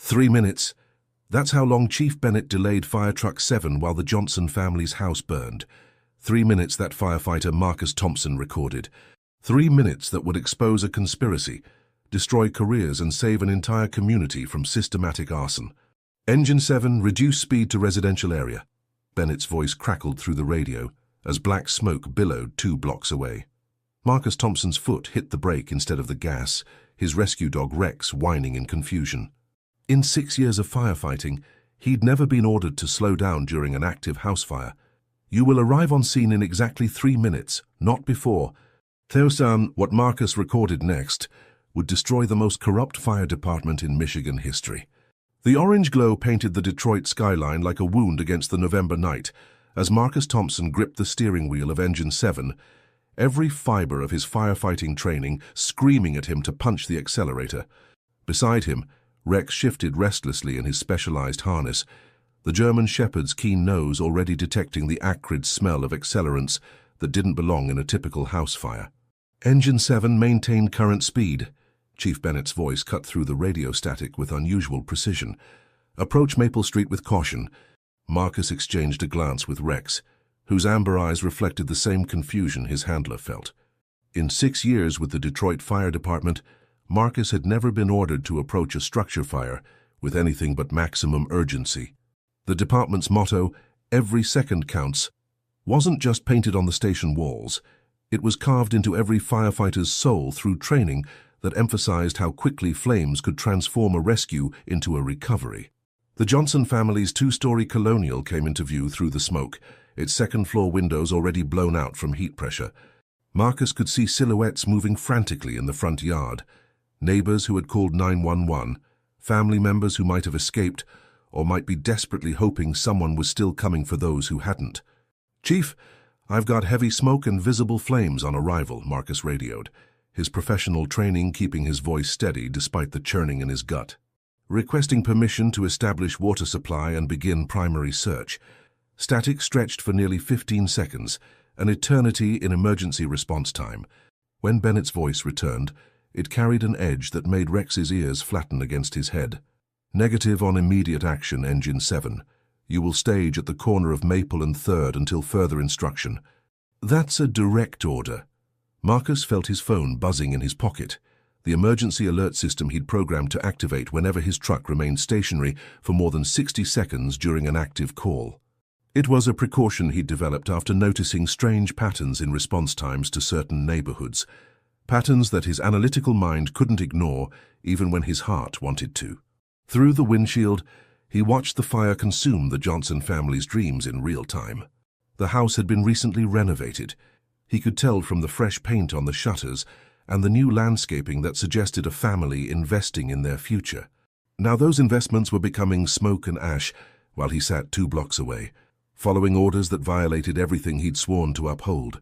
3 minutes. That's how long Chief Bennett delayed Fire Truck 7 while the Johnson family's house burned. 3 minutes that firefighter Marcus Thompson recorded. 3 minutes that would expose a conspiracy, destroy careers and save an entire community from systematic arson. Engine 7, reduce speed to residential area. Bennett's voice crackled through the radio as black smoke billowed 2 blocks away. Marcus Thompson's foot hit the brake instead of the gas, his rescue dog Rex whining in confusion. In 6 years of firefighting, he'd never been ordered to slow down during an active house fire. You will arrive on scene in exactly 3 minutes, not before. Theosan, what Marcus recorded next, would destroy the most corrupt fire department in Michigan history. The orange glow painted the Detroit skyline like a wound against the November night as Marcus Thompson gripped the steering wheel of Engine 7, every fiber of his firefighting training screaming at him to punch the accelerator. Beside him, Rex shifted restlessly in his specialized harness, the German shepherd's keen nose already detecting the acrid smell of accelerants that didn't belong in a typical house fire. Engine 7 maintained current speed. Chief Bennett's voice cut through the radio static with unusual precision. Approach Maple Street with caution. Marcus exchanged a glance with Rex, whose amber eyes reflected the same confusion his handler felt. In 6 years with the Detroit Fire Department, Marcus had never been ordered to approach a structure fire with anything but maximum urgency. The department's motto, "Every second counts," wasn't just painted on the station walls. It was carved into every firefighter's soul through training that emphasized how quickly flames could transform a rescue into a recovery. The Johnson family's 2-story colonial came into view through the smoke, its second-floor windows already blown out from heat pressure. Marcus could see silhouettes moving frantically in the front yard. Neighbors who had called 911, family members who might have escaped, or might be desperately hoping someone was still coming for those who hadn't. "Chief, I've got heavy smoke and visible flames on arrival," Marcus radioed, his professional training keeping his voice steady despite the churning in his gut. Requesting permission to establish water supply and begin primary search. Static stretched for nearly 15 seconds, an eternity in emergency response time. When Bennett's voice returned, it carried an edge that made Rex's ears flatten against his head. "Negative on immediate action, Engine 7. You will stage at the corner of Maple and 3rd until further instruction." "That's a direct order." Marcus felt his phone buzzing in his pocket, the emergency alert system he'd programmed to activate whenever his truck remained stationary for more than 60 seconds during an active call. It was a precaution he'd developed after noticing strange patterns in response times to certain neighborhoods, patterns that his analytical mind couldn't ignore even when his heart wanted to. Through the windshield, he watched the fire consume the Johnson family's dreams in real time. The house had been recently renovated. He could tell from the fresh paint on the shutters and the new landscaping that suggested a family investing in their future. Now those investments were becoming smoke and ash while he sat 2 blocks away, following orders that violated everything he'd sworn to uphold.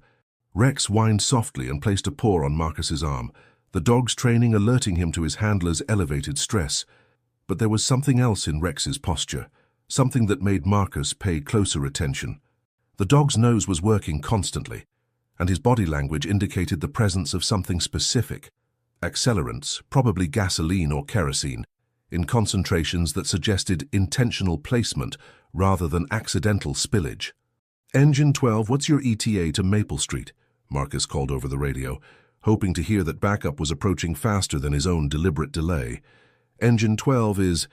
Rex whined softly and placed a paw on Marcus's arm, the dog's training alerting him to his handler's elevated stress. But there was something else in Rex's posture, something that made Marcus pay closer attention. The dog's nose was working constantly, and his body language indicated the presence of something specific. Accelerants, probably gasoline or kerosene, in concentrations that suggested intentional placement rather than accidental spillage. "Engine 12, what's your ETA to Maple Street?" Marcus called over the radio, hoping to hear that backup was approaching faster than his own deliberate delay. "Engine 12 is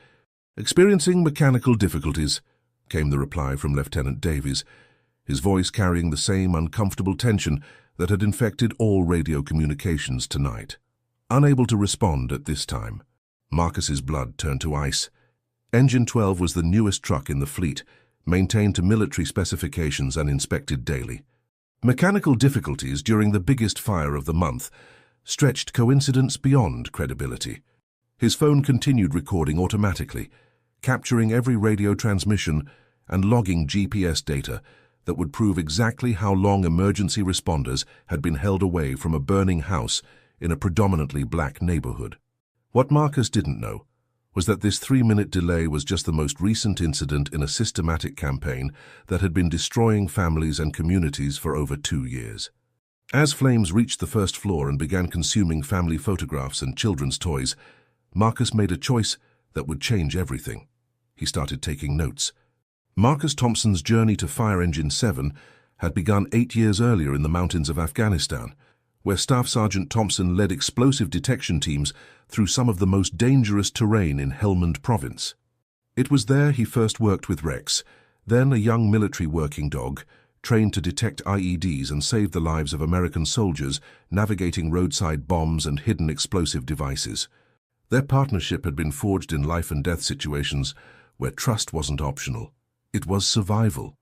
experiencing mechanical difficulties," came the reply from Lieutenant Davies, his voice carrying the same uncomfortable tension that had infected all radio communications tonight. Unable to respond at this time, Marcus's blood turned to ice. Engine 12 was the newest truck in the fleet, maintained to military specifications and inspected daily. Mechanical difficulties during the biggest fire of the month stretched coincidence beyond credibility. His phone continued recording automatically, capturing every radio transmission and logging GPS data that would prove exactly how long emergency responders had been held away from a burning house in a predominantly black neighborhood. What Marcus didn't know was that this 3-minute delay was just the most recent incident in a systematic campaign that had been destroying families and communities for over 2 years. As flames reached the first floor and began consuming family photographs and children's toys, Marcus made a choice that would change everything. He started taking notes. Marcus Thompson's journey to Fire Engine 7 had begun 8 years earlier in the mountains of Afghanistan, where Staff Sergeant Thompson led explosive detection teams through some of the most dangerous terrain in Helmand Province. It was there he first worked with Rex, then a young military working dog, trained to detect IEDs and save the lives of American soldiers navigating roadside bombs and hidden explosive devices. Their partnership had been forged in life-and-death situations where trust wasn't optional. It was survival.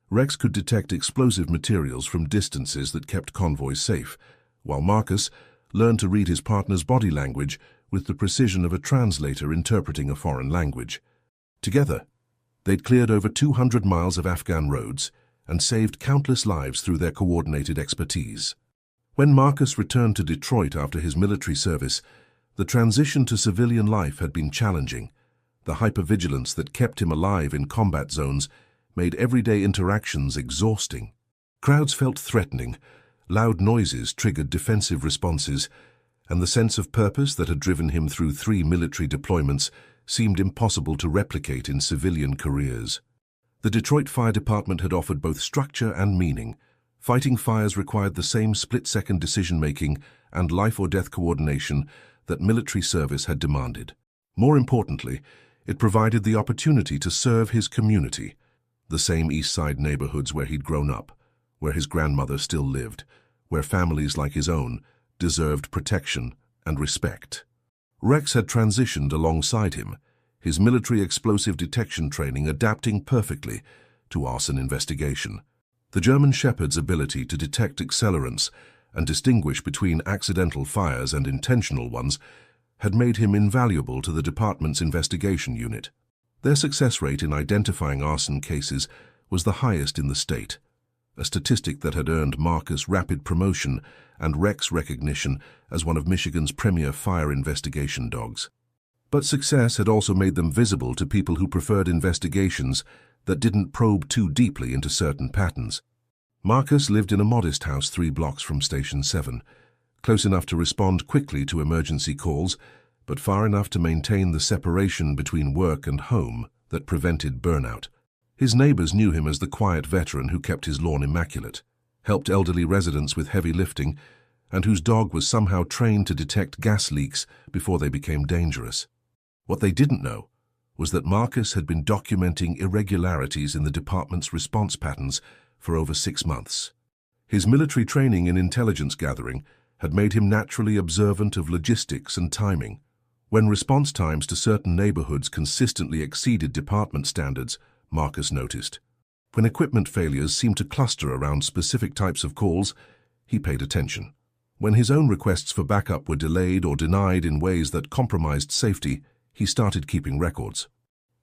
Rex could detect explosive materials from distances that kept convoys safe, while Marcus learned to read his partner's body language with the precision of a translator interpreting a foreign language. Together, they'd cleared over 200 miles of Afghan roads and saved countless lives through their coordinated expertise. When Marcus returned to Detroit after his military service, the transition to civilian life had been challenging. The hypervigilance that kept him alive in combat zones made everyday interactions exhausting. Crowds felt threatening, loud noises triggered defensive responses, and the sense of purpose that had driven him through 3 military deployments seemed impossible to replicate in civilian careers. The Detroit Fire Department had offered both structure and meaning. Fighting fires required the same split-second decision-making and life-or-death coordination that military service had demanded. More importantly, it provided the opportunity to serve his community, the same East Side neighborhoods where he'd grown up, where his grandmother still lived, where families like his own deserved protection and respect. Rex had transitioned alongside him, his military explosive detection training adapting perfectly to arson investigation. The German Shepherd's ability to detect accelerants and distinguish between accidental fires and intentional ones had made him invaluable to the department's investigation unit. Their success rate in identifying arson cases was the highest in the state, a statistic that had earned Marcus rapid promotion and Rex recognition as one of Michigan's premier fire investigation dogs. But success had also made them visible to people who preferred investigations that didn't probe too deeply into certain patterns. Marcus lived in a modest house 3 blocks from Station 7, close enough to respond quickly to emergency calls, but far enough to maintain the separation between work and home that prevented burnout. His neighbors knew him as the quiet veteran who kept his lawn immaculate, helped elderly residents with heavy lifting, and whose dog was somehow trained to detect gas leaks before they became dangerous. What they didn't know was that Marcus had been documenting irregularities in the department's response patterns for over 6 months. His military training in intelligence gathering had made him naturally observant of logistics and timing. When response times to certain neighborhoods consistently exceeded department standards, Marcus noticed. When equipment failures seemed to cluster around specific types of calls, he paid attention. When his own requests for backup were delayed or denied in ways that compromised safety, he started keeping records.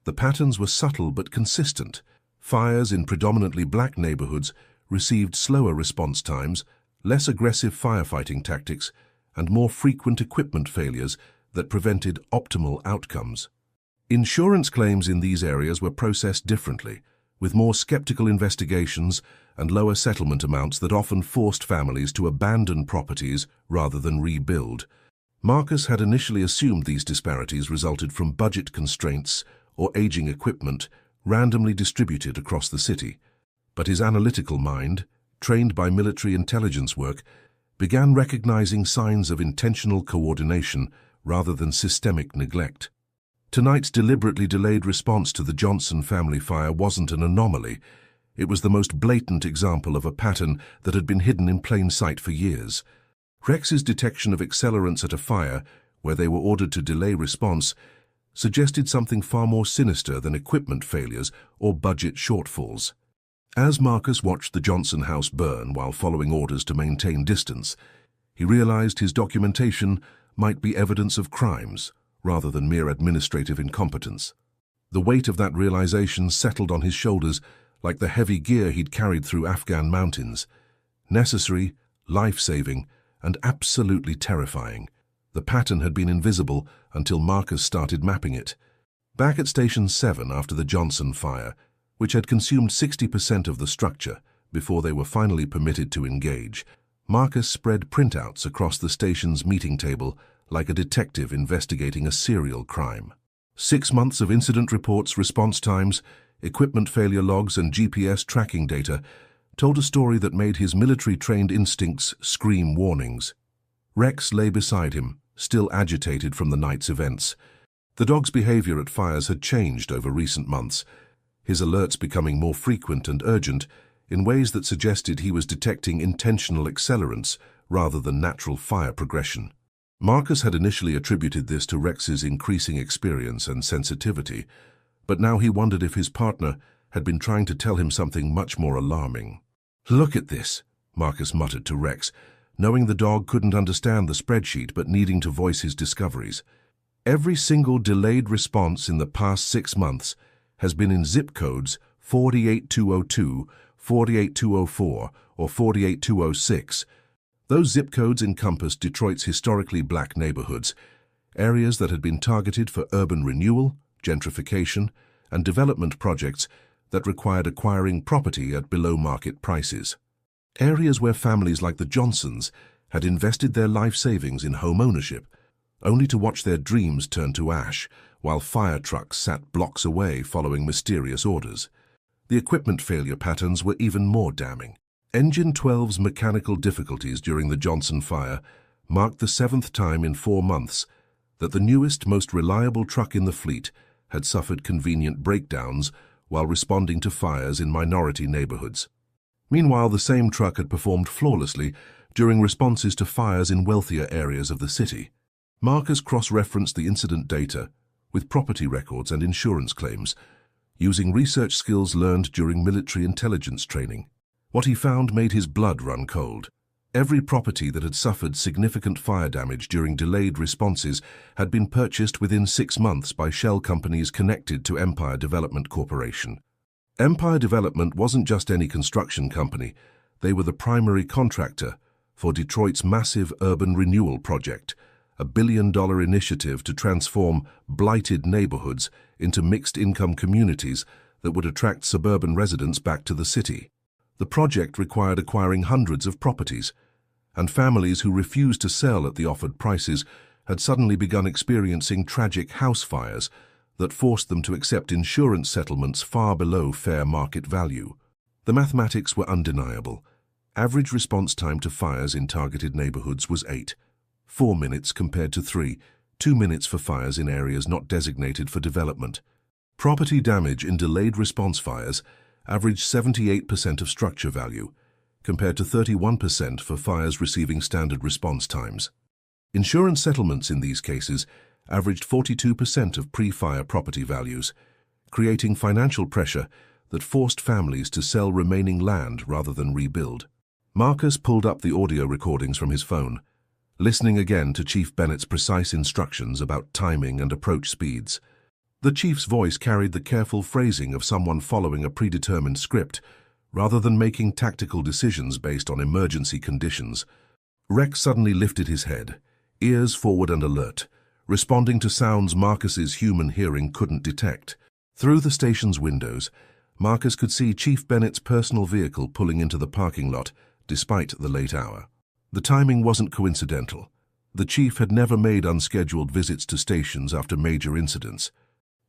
The patterns were subtle but consistent. Fires in predominantly black neighborhoods received slower response times, less aggressive firefighting tactics, and more frequent equipment failures that prevented optimal outcomes. Insurance claims in these areas were processed differently, with more skeptical investigations and lower settlement amounts that often forced families to abandon properties rather than rebuild. Marcus had initially assumed these disparities resulted from budget constraints or aging equipment randomly distributed across the city, but his analytical mind, trained by military intelligence work, began recognizing signs of intentional coordination rather than systemic neglect. Tonight's deliberately delayed response to the Johnson family fire wasn't an anomaly. It was the most blatant example of a pattern that had been hidden in plain sight for years. Rex's detection of accelerants at a fire, where they were ordered to delay response, suggested something far more sinister than equipment failures or budget shortfalls. As Marcus watched the Johnson house burn while following orders to maintain distance, he realized his documentation might be evidence of crimes rather than mere administrative incompetence. The weight of that realization settled on his shoulders like the heavy gear he'd carried through Afghan mountains. Necessary, life-saving, and absolutely terrifying. The pattern had been invisible until Marcus started mapping it. Back at Station 7 after the Johnson fire, which had consumed 60% of the structure before they were finally permitted to engage, Marcus spread printouts across the station's meeting table like a detective investigating a serial crime. 6 months of incident reports, response times, equipment failure logs, and GPS tracking data told a story that made his military-trained instincts scream warnings. Rex lay beside him, still agitated from the night's events. The dog's behavior at fires had changed over recent months, his alerts becoming more frequent and urgent in ways that suggested he was detecting intentional accelerants rather than natural fire progression. Marcus had initially attributed this to Rex's increasing experience and sensitivity, but now he wondered if his partner had been trying to tell him something much more alarming. "Look at this," Marcus muttered to Rex, knowing the dog couldn't understand the spreadsheet but needing to voice his discoveries. Every single delayed response in the past 6 months has been in zip codes 48202, 48204, or 48206. Those zip codes encompassed Detroit's historically black neighborhoods, areas that had been targeted for urban renewal, gentrification, and development projects that required acquiring property at below-market prices. Areas where families like the Johnsons had invested their life savings in home ownership, only to watch their dreams turn to ash while fire trucks sat blocks away following mysterious orders. The equipment failure patterns were even more damning. Engine 12's mechanical difficulties during the Johnson fire marked the 7th time in 4 months that the newest, most reliable truck in the fleet had suffered convenient breakdowns while responding to fires in minority neighborhoods. Meanwhile, the same truck had performed flawlessly during responses to fires in wealthier areas of the city. Marcus cross-referenced the incident data with property records and insurance claims, using research skills learned during military intelligence training. What he found made his blood run cold. Every property that had suffered significant fire damage during delayed responses had been purchased within 6 months by shell companies connected to Empire Development Corporation. Empire Development wasn't just any construction company, they were the primary contractor for Detroit's massive urban renewal project, a billion-dollar initiative to transform blighted neighborhoods into mixed-income communities that would attract suburban residents back to the city. The project required acquiring hundreds of properties, and families who refused to sell at the offered prices had suddenly begun experiencing tragic house fires that forced them to accept insurance settlements far below fair market value. The mathematics were undeniable. Average response time to fires in targeted neighborhoods was 4 minutes compared to 2 minutes for fires in areas not designated for development. Property damage in delayed response fires averaged 78% of structure value, compared to 31% for fires receiving standard response times. Insurance settlements in these cases averaged 42% of pre-fire property values, creating financial pressure that forced families to sell remaining land rather than rebuild. Marcus pulled up the audio recordings from his phone, listening again to Chief Bennett's precise instructions about timing and approach speeds. The chief's voice carried the careful phrasing of someone following a predetermined script, rather than making tactical decisions based on emergency conditions. Rex suddenly lifted his head, ears forward and alert, responding to sounds Marcus's human hearing couldn't detect. Through the station's windows, Marcus could see Chief Bennett's personal vehicle pulling into the parking lot, despite the late hour. The timing wasn't coincidental. The chief had never made unscheduled visits to stations after major incidents.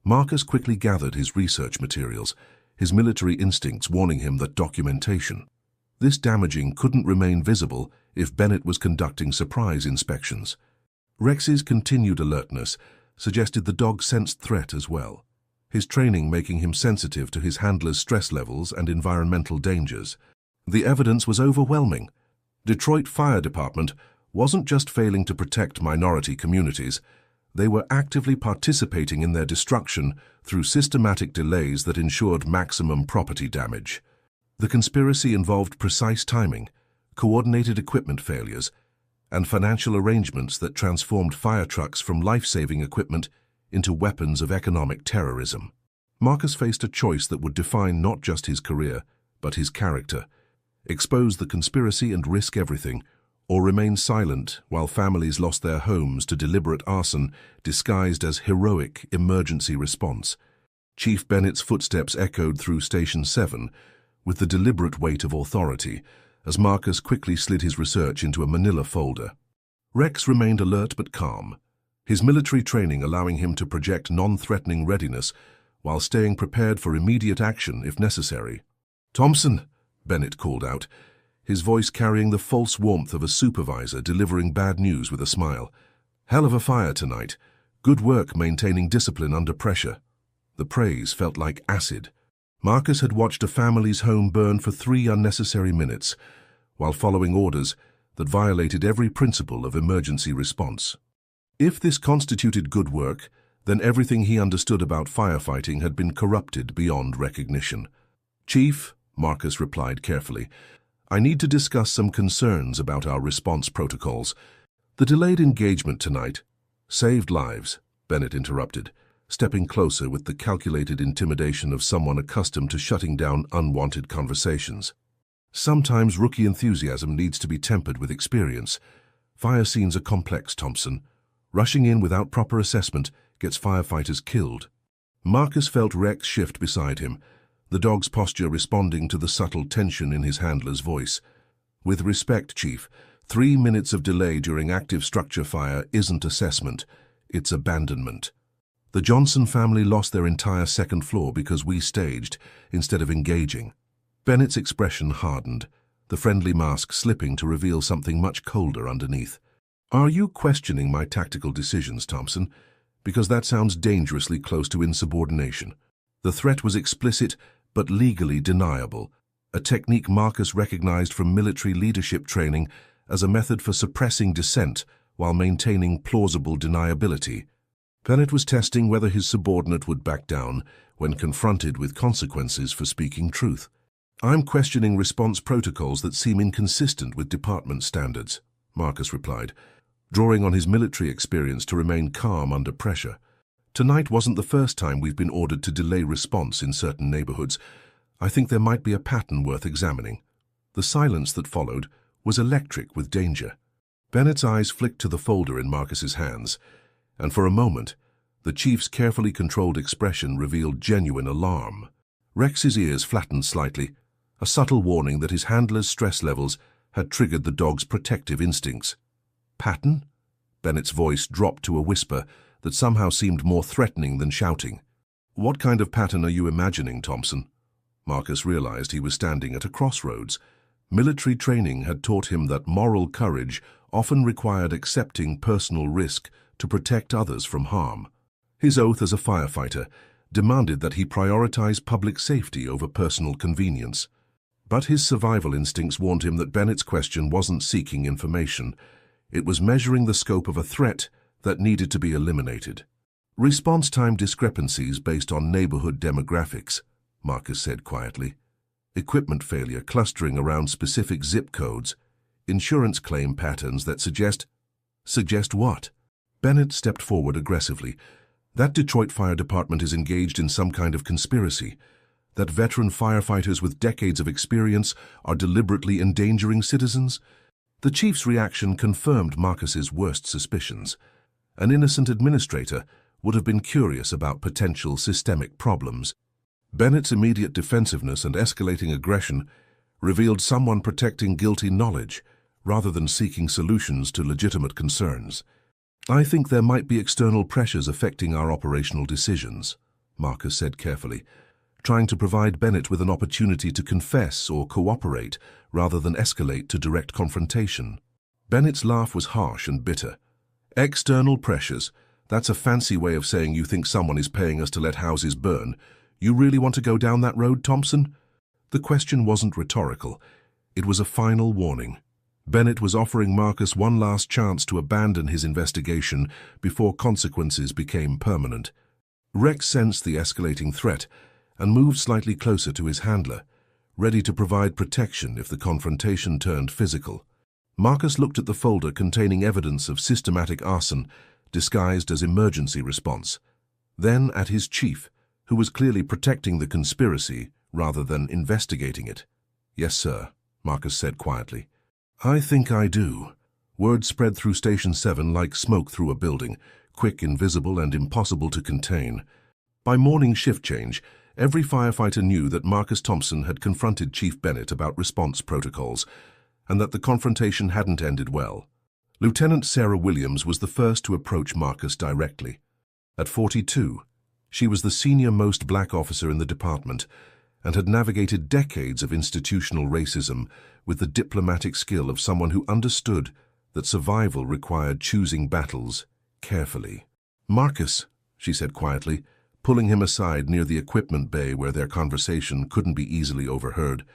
Marcus quickly gathered his research materials, his military instincts warning him that documentation. This damaging couldn't remain visible if Bennett was conducting surprise inspections. Rex's continued alertness suggested the dog sensed threat as well, his training making him sensitive to his handler's stress levels and environmental dangers. The evidence was overwhelming. Detroit Fire Department wasn't just failing to protect minority communities, they were actively participating in their destruction through systematic delays that ensured maximum property damage. The conspiracy involved precise timing, coordinated equipment failures, and financial arrangements that transformed fire trucks from life-saving equipment into weapons of economic terrorism. Marcus faced a choice that would define not just his career, but his character: expose the conspiracy and risk everything, or remain silent while families lost their homes to deliberate arson disguised as heroic emergency response. Chief Bennett's footsteps echoed through Station 7 with the deliberate weight of authority as Marcus quickly slid his research into a manila folder. Rex remained alert but calm, his military training allowing him to project non-threatening readiness while staying prepared for immediate action if necessary. "Thompson," Bennett called out, his voice carrying the false warmth of a supervisor delivering bad news with a smile. "Hell of a fire tonight. Good work maintaining discipline under pressure." The praise felt like acid. Marcus had watched a family's home burn for 3 unnecessary minutes, while following orders that violated every principle of emergency response. If this constituted good work, then everything he understood about firefighting had been corrupted beyond recognition. "Chief," Marcus replied carefully, "I need to discuss some concerns about our response protocols. The delayed engagement tonight saved lives," Bennett interrupted, stepping closer with the calculated intimidation of someone accustomed to shutting down unwanted conversations. "Sometimes rookie enthusiasm needs to be tempered with experience. Fire scenes are complex, Thompson. Rushing in without proper assessment gets firefighters killed." Marcus felt Rex shift beside him, the dog's posture responding to the subtle tension in his handler's voice. "With respect, Chief, 3 minutes of delay during active structure fire isn't assessment, it's abandonment. The Johnson family lost their entire second floor because we staged instead of engaging." Bennett's expression hardened, the friendly mask slipping to reveal something much colder underneath. "Are you questioning my tactical decisions, Thompson? Because that sounds dangerously close to insubordination. The threat was explicit but legally deniable, a technique Marcus recognized from military leadership training as a method for suppressing dissent while maintaining plausible deniability. Bennett was testing whether his subordinate would back down when confronted with consequences for speaking truth. "I'm questioning response protocols that seem inconsistent with department standards," Marcus replied, drawing on his military experience to remain calm under pressure. "Tonight wasn't the first time we've been ordered to delay response in certain neighborhoods. I think there might be a pattern worth examining." The silence that followed was electric with danger. Bennett's eyes flicked to the folder in Marcus's hands, and for a moment, the chief's carefully controlled expression revealed genuine alarm. Rex's ears flattened slightly, a subtle warning that his handler's stress levels had triggered the dog's protective instincts. "Pattern?" Bennett's voice dropped to a whisper that somehow seemed more threatening than shouting. "What kind of pattern are you imagining, Thompson?" Marcus realized he was standing at a crossroads. Military training had taught him that moral courage often required accepting personal risk to protect others from harm. His oath as a firefighter demanded that he prioritize public safety over personal convenience. But his survival instincts warned him that Bennett's question wasn't seeking information. It was measuring the scope of a threat that needed to be eliminated. "Response time discrepancies based on neighborhood demographics," Marcus said quietly. "Equipment failure clustering around specific zip codes. Insurance claim patterns that suggest..." "Suggest what?" Bennett stepped forward aggressively. "That Detroit Fire Department is engaged in some kind of conspiracy. That veteran firefighters with decades of experience are deliberately endangering citizens." The chief's reaction confirmed Marcus's worst suspicions. An innocent administrator would have been curious about potential systemic problems. Bennett's immediate defensiveness and escalating aggression revealed someone protecting guilty knowledge rather than seeking solutions to legitimate concerns. "I think there might be external pressures affecting our operational decisions," Marcus said carefully, trying to provide Bennett with an opportunity to confess or cooperate rather than escalate to direct confrontation. Bennett's laugh was harsh and bitter. "External pressures? That's a fancy way of saying you think someone is paying us to let houses burn. You really want to go down that road, Thompson?" The question wasn't rhetorical. It was a final warning. Bennett was offering Marcus one last chance to abandon his investigation before consequences became permanent. Rex sensed the escalating threat and moved slightly closer to his handler, ready to provide protection if the confrontation turned physical. Marcus looked at the folder containing evidence of systematic arson disguised as emergency response, then at his chief, who was clearly protecting the conspiracy rather than investigating it. "Yes, sir," Marcus said quietly. "I think I do." Word spread through Station 7 like smoke through a building, quick, invisible, and impossible to contain. By morning shift change, every firefighter knew that Marcus Thompson had confronted Chief Bennett about response protocols, and that the confrontation hadn't ended well. Lieutenant Sarah Williams was the first to approach Marcus directly. At 42, she was the senior-most black officer in the department and had navigated decades of institutional racism with the diplomatic skill of someone who understood that survival required choosing battles carefully. "Marcus," she said quietly, pulling him aside near the equipment bay where their conversation couldn't be easily overheard.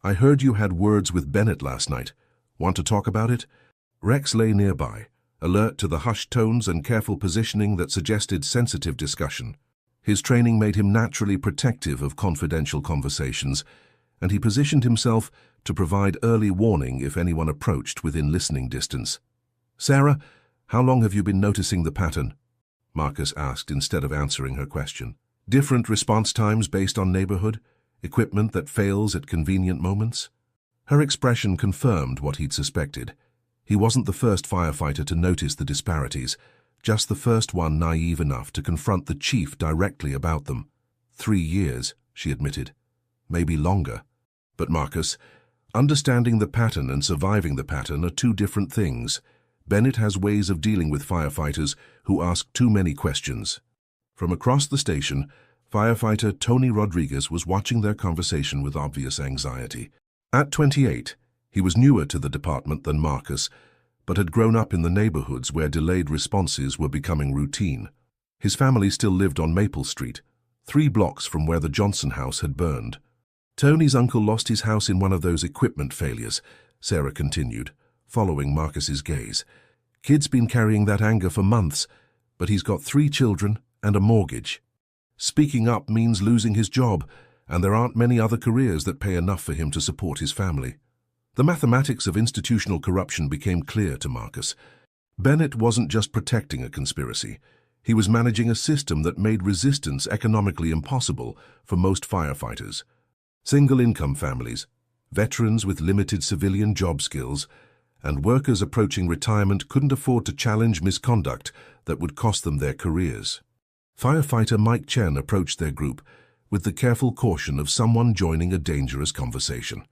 "I heard you had words with Bennett last night. Want to talk about it?" Rex lay nearby, alert to the hushed tones and careful positioning that suggested sensitive discussion. His training made him naturally protective of confidential conversations, and he positioned himself to provide early warning if anyone approached within listening distance. "Sarah, how long have you been noticing the pattern?" Marcus asked instead of answering her question. "Different response times based on neighborhood? Equipment that fails at convenient moments?" Her expression confirmed what he'd suspected. He wasn't the first firefighter to notice the disparities, just the first one naive enough to confront the chief directly about them. 3 years, she admitted. Maybe longer. But Marcus, understanding the pattern and surviving the pattern are two different things. Bennett has ways of dealing with firefighters who ask too many questions. From across the station, firefighter Tony Rodriguez was watching their conversation with obvious anxiety. At 28, he was newer to the department than Marcus, but had grown up in the neighborhoods where delayed responses were becoming routine. His family still lived on Maple Street, 3 blocks from where the Johnson house had burned. "Tony's uncle lost his house in one of those equipment failures," Sarah continued, following Marcus's gaze. "Kid's been carrying that anger for months, but he's got 3 children and a mortgage. Speaking up means losing his job, and there aren't many other careers that pay enough for him to support his family." The mathematics of institutional corruption became clear to Marcus. Bennett wasn't just protecting a conspiracy. He was managing a system that made resistance economically impossible for most firefighters. Single-income families, veterans with limited civilian job skills, and workers approaching retirement couldn't afford to challenge misconduct that would cost them their careers. Firefighter Mike Chen approached their group with the careful caution of someone joining a dangerous conversation.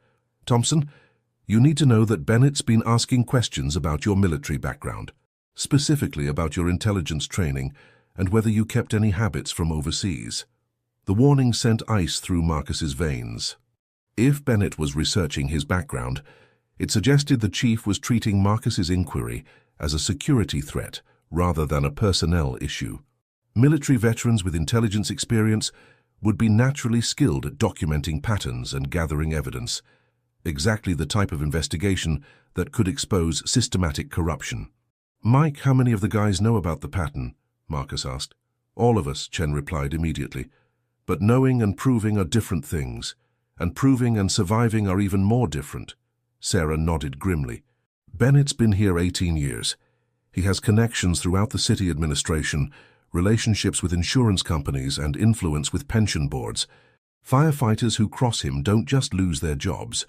"Thompson, you need to know that Bennett's been asking questions about your military background, specifically about your intelligence training and whether you kept any habits from overseas." The warning sent ice through Marcus's veins. If Bennett was researching his background, it suggested the chief was treating Marcus's inquiry as a security threat rather than a personnel issue. Military veterans with intelligence experience would be naturally skilled at documenting patterns and gathering evidence, exactly the type of investigation that could expose systematic corruption. "Mike, how many of the guys know about the pattern?" Marcus asked. "All of us," Chen replied immediately. "But knowing and proving are different things, and proving and surviving are even more different." Sarah nodded grimly. "Bennett's been here 18 years. He has connections throughout the city administration, relationships with insurance companies, and influence with pension boards. Firefighters who cross him don't just lose their jobs.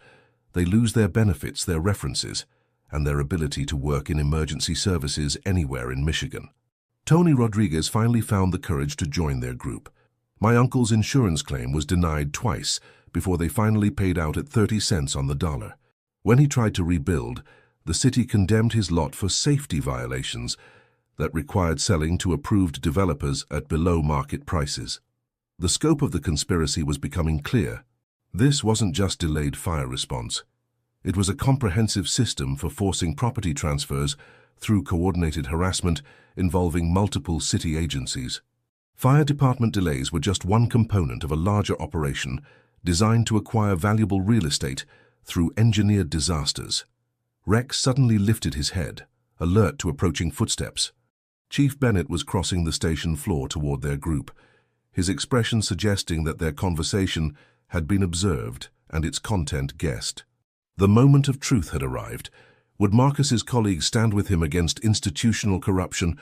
They lose their benefits, their references, and their ability to work in emergency services anywhere in Michigan." Tony Rodriguez finally found the courage to join their group. "My uncle's insurance claim was denied twice before they finally paid out at 30 cents on the dollar. When he tried to rebuild, the city condemned his lot for safety violations that required selling to approved developers at below-market prices." The scope of the conspiracy was becoming clear. This wasn't just delayed fire response. It was a comprehensive system for forcing property transfers through coordinated harassment involving multiple city agencies. Fire department delays were just one component of a larger operation designed to acquire valuable real estate through engineered disasters. Rex suddenly lifted his head, alert to approaching footsteps. Chief Bennett was crossing the station floor toward their group, his expression suggesting that their conversation had been observed and its content guessed. The moment of truth had arrived. Would Marcus's colleagues stand with him against institutional corruption,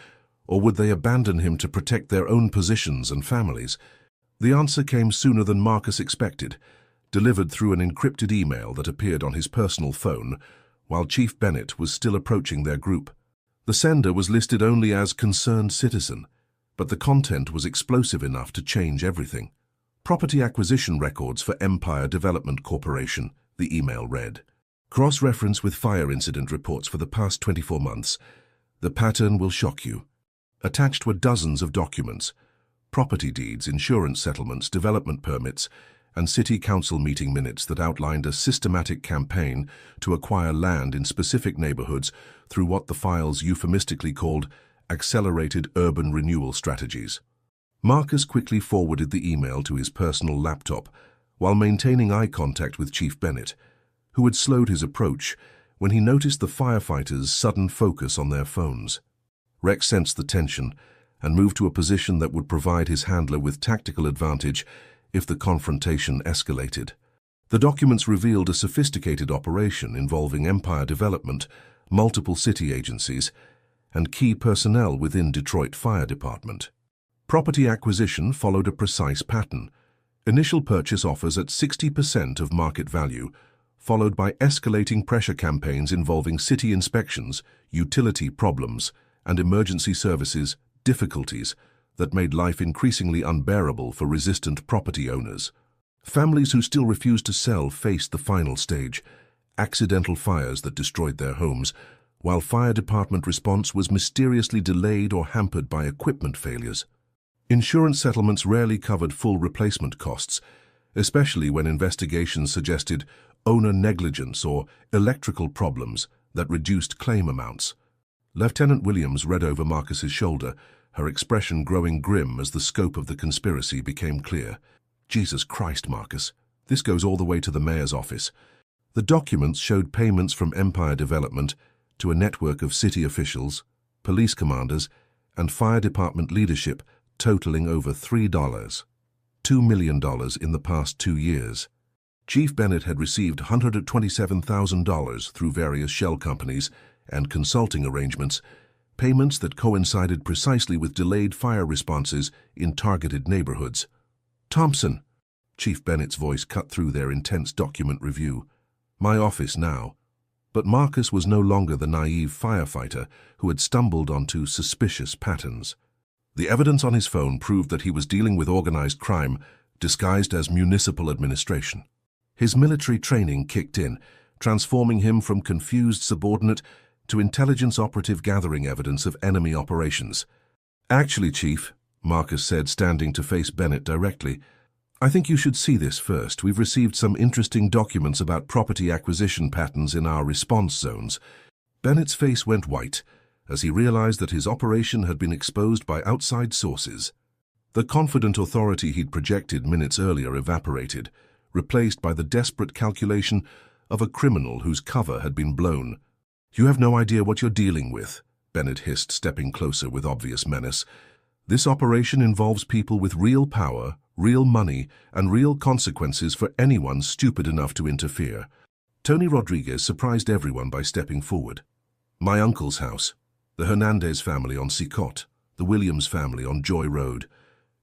or would they abandon him to protect their own positions and families? The answer came sooner than Marcus expected, delivered through an encrypted email that appeared on his personal phone, while Chief Bennett was still approaching their group. The sender was listed only as concerned citizen, but the content was explosive enough to change everything. "Property acquisition records for Empire Development Corporation," the email read. Cross-reference with fire incident reports for the past 24 months. The pattern will shock you. Attached were dozens of documents: property deeds, insurance settlements, development permits, and city council meeting minutes that outlined a systematic campaign to acquire land in specific neighborhoods through what the files euphemistically called accelerated urban renewal strategies. Marcus quickly forwarded the email to his personal laptop while maintaining eye contact with Chief Bennett, who had slowed his approach when he noticed the firefighters' sudden focus on their phones. Rex sensed the tension and moved to a position that would provide his handler with tactical advantage if the confrontation escalated. The documents revealed a sophisticated operation involving Empire Development, multiple city agencies, and key personnel within Detroit Fire Department. Property acquisition followed a precise pattern: initial purchase offers at 60% of market value, followed by escalating pressure campaigns involving city inspections, utility problems, and emergency services difficulties that made life increasingly unbearable for resistant property owners. Families who still refused to sell faced the final stage: accidental fires that destroyed their homes, while fire department response was mysteriously delayed or hampered by equipment failures. Insurance settlements rarely covered full replacement costs, especially when investigations suggested owner negligence or electrical problems that reduced claim amounts. Lieutenant Williams read over Marcus's shoulder, her expression growing grim as the scope of the conspiracy became clear. Jesus Christ, Marcus. This goes all the way to the mayor's office. The documents showed payments from Empire Development to a network of city officials, police commanders, and fire department leadership totaling over $2 million in the past 2 years. Chief Bennett had received $127,000 through various shell companies and consulting arrangements, payments that coincided precisely with delayed fire responses in targeted neighborhoods. "Thompson," Chief Bennett's voice cut through their intense document review. "My office now." But Marcus was no longer the naive firefighter who had stumbled onto suspicious patterns. The evidence on his phone proved that he was dealing with organized crime disguised as municipal administration. His military training kicked in, transforming him from confused subordinate to intelligence operative gathering evidence of enemy operations. "Actually, Chief," Marcus said, standing to face Bennett directly, "I think you should see this first. We've received some interesting documents about property acquisition patterns in our response zones." Bennett's face went white as he realized that his operation had been exposed by outside sources. The confident authority he'd projected minutes earlier evaporated, replaced by the desperate calculation of a criminal whose cover had been blown. "You have no idea what you're dealing with," Bennett hissed, stepping closer with obvious menace. "This operation involves people with real power, real money, and real consequences for anyone stupid enough to interfere." Tony Rodriguez surprised everyone by stepping forward. "My uncle's house, the Hernandez family on Sicot, the Williams family on Joy Road.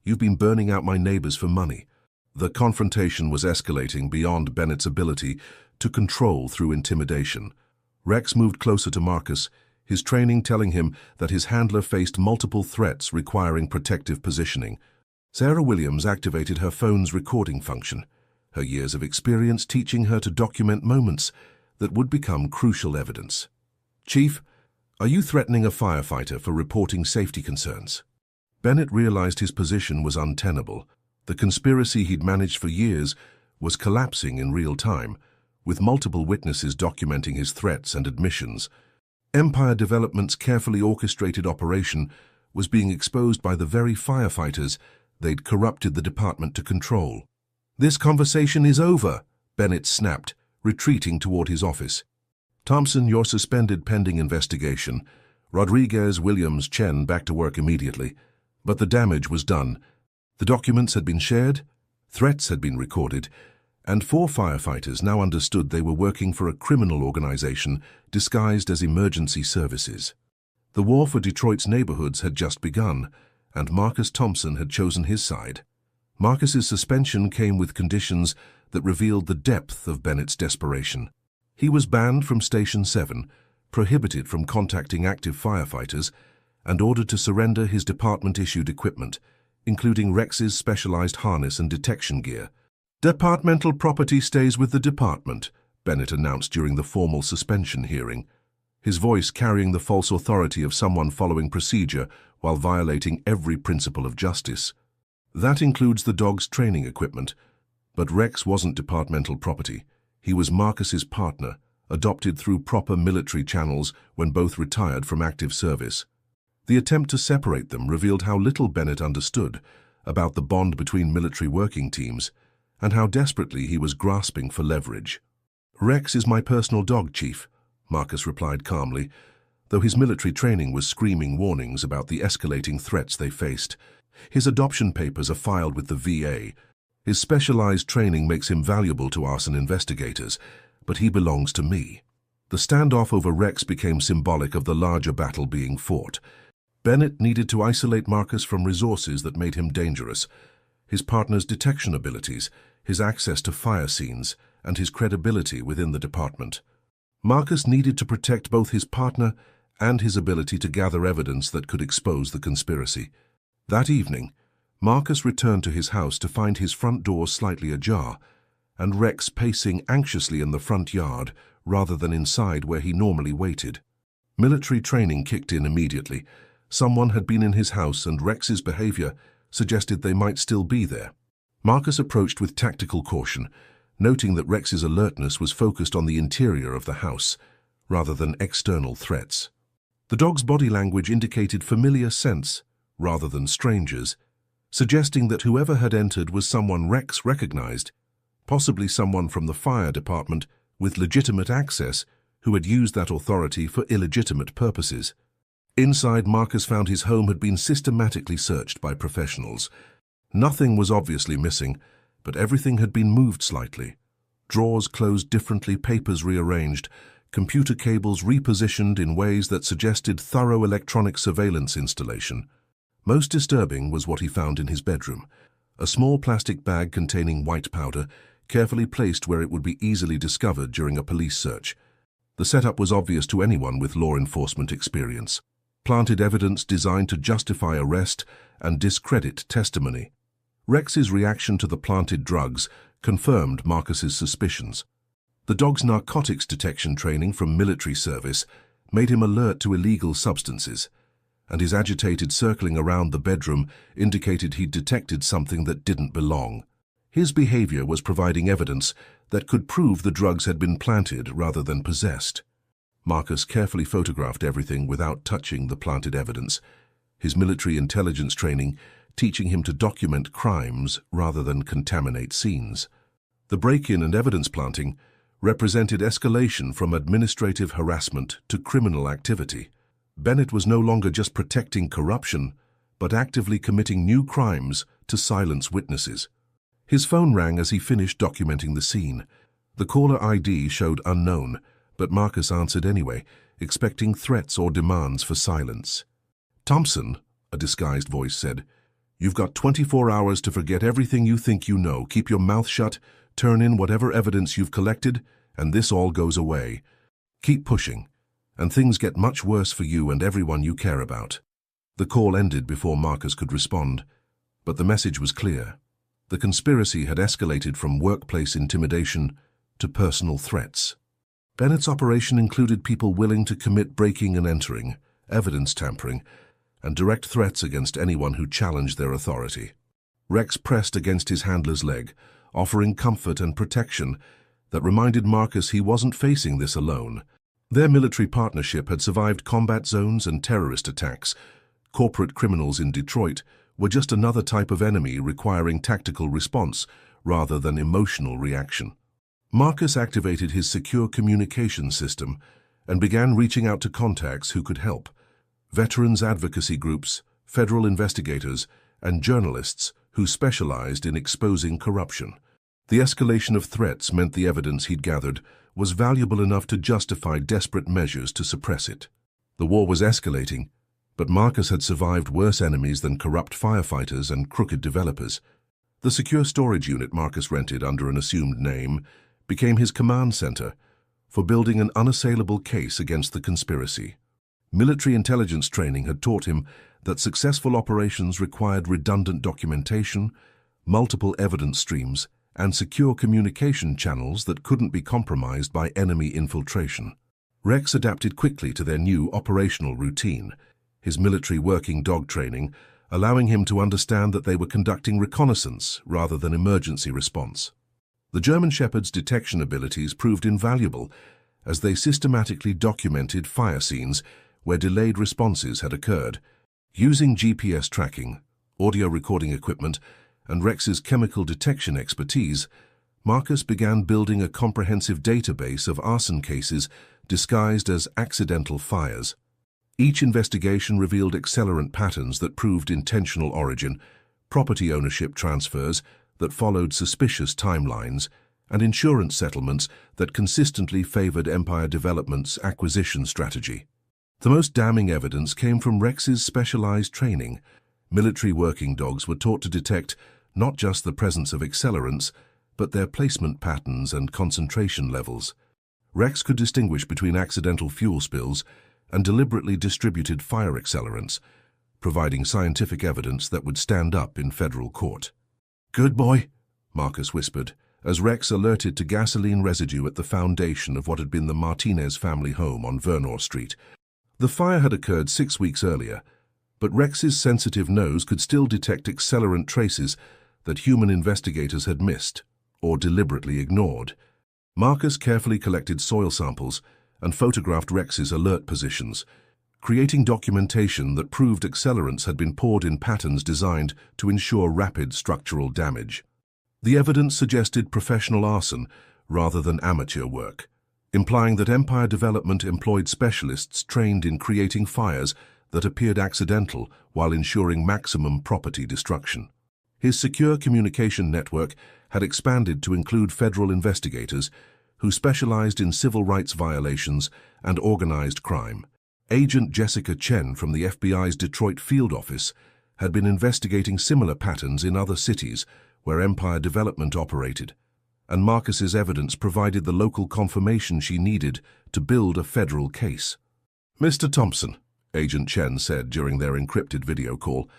You've been burning out my neighbors for money." The confrontation was escalating beyond Bennett's ability to control through intimidation. Rex moved closer to Marcus, his training telling him that his handler faced multiple threats requiring protective positioning. Sarah Williams activated her phone's recording function, her years of experience teaching her to document moments that would become crucial evidence. "Chief, are you threatening a firefighter for reporting safety concerns?" Bennett realized his position was untenable. The conspiracy he'd managed for years was collapsing in real time, with multiple witnesses documenting his threats and admissions. Empire Development's carefully orchestrated operation was being exposed by the very firefighters they'd corrupted the department to control. "This conversation is over," Bennett snapped, retreating toward his office. "Thompson, you're suspended pending investigation." Rodriguez, Williams, Chen back to work immediately. But the damage was done. The documents had been shared, threats had been recorded, and 4 firefighters now understood they were working for a criminal organization disguised as emergency services. The war for Detroit's neighborhoods had just begun, and Marcus Thompson had chosen his side. Marcus's suspension came with conditions that revealed the depth of Bennett's desperation. He was banned from Station 7, prohibited from contacting active firefighters, and ordered to surrender his department-issued equipment, including Rex's specialized harness and detection gear. "Departmental property stays with the department," Bennett announced during the formal suspension hearing, his voice carrying the false authority of someone following procedure while violating every principle of justice. That includes the dog's training equipment, but Rex wasn't departmental property. He was Marcus's partner, adopted through proper military channels when both retired from active service. The attempt to separate them revealed how little Bennett understood about the bond between military working teams and how desperately he was grasping for leverage. "Rex is my personal dog, Chief," Marcus replied calmly, though his military training was screaming warnings about the escalating threats they faced. "His adoption papers are filed with the VA. His specialized training makes him valuable to arson investigators, but he belongs to me." The standoff over Rex became symbolic of the larger battle being fought. Bennett needed to isolate Marcus from resources that made him dangerous: his partner's detection abilities, his access to fire scenes, and his credibility within the department. Marcus needed to protect both his partner and his ability to gather evidence that could expose the conspiracy. That evening, Marcus returned to his house to find his front door slightly ajar, and Rex pacing anxiously in the front yard rather than inside where he normally waited. Military training kicked in immediately. Someone had been in his house, and Rex's behavior suggested they might still be there. Marcus approached with tactical caution, noting that Rex's alertness was focused on the interior of the house, rather than external threats. The dog's body language indicated familiar scents, rather than strangers, suggesting that whoever had entered was someone Rex recognized, possibly someone from the fire department with legitimate access who had used that authority for illegitimate purposes. Inside, Marcus found his home had been systematically searched by professionals. Nothing was obviously missing, but everything had been moved slightly. Drawers closed differently, papers rearranged, computer cables repositioned in ways that suggested thorough electronic surveillance installation. Most disturbing was what he found in his bedroom: a small plastic bag containing white powder, carefully placed where it would be easily discovered during a police search. The setup was obvious to anyone with law enforcement experience: planted evidence designed to justify arrest and discredit testimony. Rex's reaction to the planted drugs confirmed Marcus's suspicions. The dog's narcotics detection training from military service made him alert to illegal substances, and his agitated circling around the bedroom indicated he'd detected something that didn't belong. His behavior was providing evidence that could prove the drugs had been planted rather than possessed. Marcus carefully photographed everything without touching the planted evidence, his military intelligence training teaching him to document crimes rather than contaminate scenes. The break-in and evidence planting represented escalation from administrative harassment to criminal activity. Bennett was no longer just protecting corruption, but actively committing new crimes to silence witnesses. His phone rang as he finished documenting the scene. The caller ID showed unknown, but Marcus answered anyway, expecting threats or demands for silence. "Thompson," a disguised voice said, "you've got 24 hours to forget everything you think you know. Keep your mouth shut, turn in whatever evidence you've collected, and this all goes away. Keep pushing, and things get much worse for you and everyone you care about." The call ended before Marcus could respond, but the message was clear. The conspiracy had escalated from workplace intimidation to personal threats. Bennett's operation included people willing to commit breaking and entering, evidence tampering, and direct threats against anyone who challenged their authority. Rex pressed against his handler's leg, offering comfort and protection that reminded Marcus he wasn't facing this alone. Their military partnership had survived combat zones and terrorist attacks. Corporate criminals in Detroit were just another type of enemy requiring tactical response rather than emotional reaction. Marcus activated his secure communication system and began reaching out to contacts who could help: veterans advocacy groups, federal investigators, and journalists who specialized in exposing corruption. The escalation of threats meant the evidence he'd gathered was valuable enough to justify desperate measures to suppress it. The war was escalating, but Marcus had survived worse enemies than corrupt firefighters and crooked developers. The secure storage unit Marcus rented under an assumed name became his command center for building an unassailable case against the conspiracy. Military intelligence training had taught him that successful operations required redundant documentation, multiple evidence streams, and secure communication channels that couldn't be compromised by enemy infiltration. Rex adapted quickly to their new operational routine, his military working dog training allowing him to understand that they were conducting reconnaissance rather than emergency response. The German Shepherd's detection abilities proved invaluable as they systematically documented fire scenes where delayed responses had occurred. Using GPS tracking, audio recording equipment, and Rex's chemical detection expertise, Marcus began building a comprehensive database of arson cases disguised as accidental fires. Each investigation revealed accelerant patterns that proved intentional origin, property ownership transfers that followed suspicious timelines, and insurance settlements that consistently favored Empire Development's acquisition strategy. The most damning evidence came from Rex's specialized training. Military working dogs were taught to detect not just the presence of accelerants, but their placement patterns and concentration levels. Rex could distinguish between accidental fuel spills and deliberately distributed fire accelerants, providing scientific evidence that would stand up in federal court. "Good boy," Marcus whispered, as Rex alerted to gasoline residue at the foundation of what had been the Martinez family home on Vernor Street. The fire had occurred 6 weeks earlier, but Rex's sensitive nose could still detect accelerant traces that human investigators had missed or deliberately ignored. Marcus carefully collected soil samples and photographed Rex's alert positions, creating documentation that proved accelerants had been poured in patterns designed to ensure rapid structural damage. The evidence suggested professional arson rather than amateur work, implying that Empire Development employed specialists trained in creating fires that appeared accidental while ensuring maximum property destruction. His secure communication network had expanded to include federal investigators who specialized in civil rights violations and organized crime. Agent Jessica Chen from the FBI's Detroit field office had been investigating similar patterns in other cities where Empire Development operated, and Marcus's evidence provided the local confirmation she needed to build a federal case. "Mr. Thompson," Agent Chen said during their encrypted video call,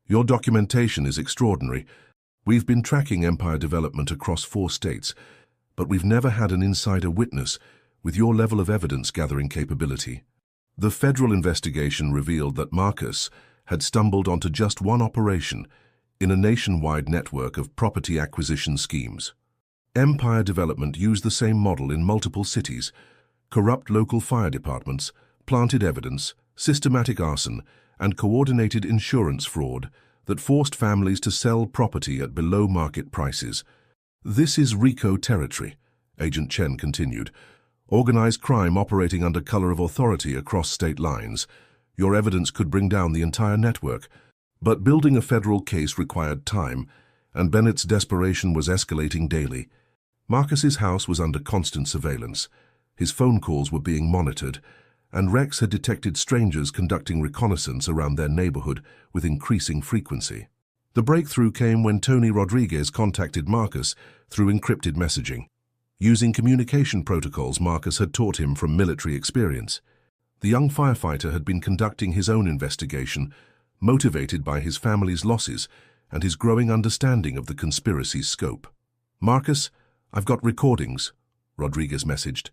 "your documentation is extraordinary. We've been tracking Empire Development across 4 states, but we've never had an insider witness with your level of evidence-gathering capability." The federal investigation revealed that Marcus had stumbled onto just one operation in a nationwide network of property acquisition schemes. Empire Development used the same model in multiple cities: corrupt local fire departments, planted evidence, systematic arson, and coordinated insurance fraud that forced families to sell property at below-market prices. "This is RICO territory," Agent Chen continued. "Organized crime operating under color of authority across state lines. Your evidence could bring down the entire network. But building a federal case required time, and Bennett's desperation was escalating daily. Marcus's house was under constant surveillance. His phone calls were being monitored, and Rex had detected strangers conducting reconnaissance around their neighborhood with increasing frequency. The breakthrough came when Tony Rodriguez contacted Marcus through encrypted messaging, using communication protocols Marcus had taught him from military experience. The young firefighter had been conducting his own investigation, motivated by his family's losses and his growing understanding of the conspiracy's scope. "Marcus, I've got recordings," Rodriguez messaged.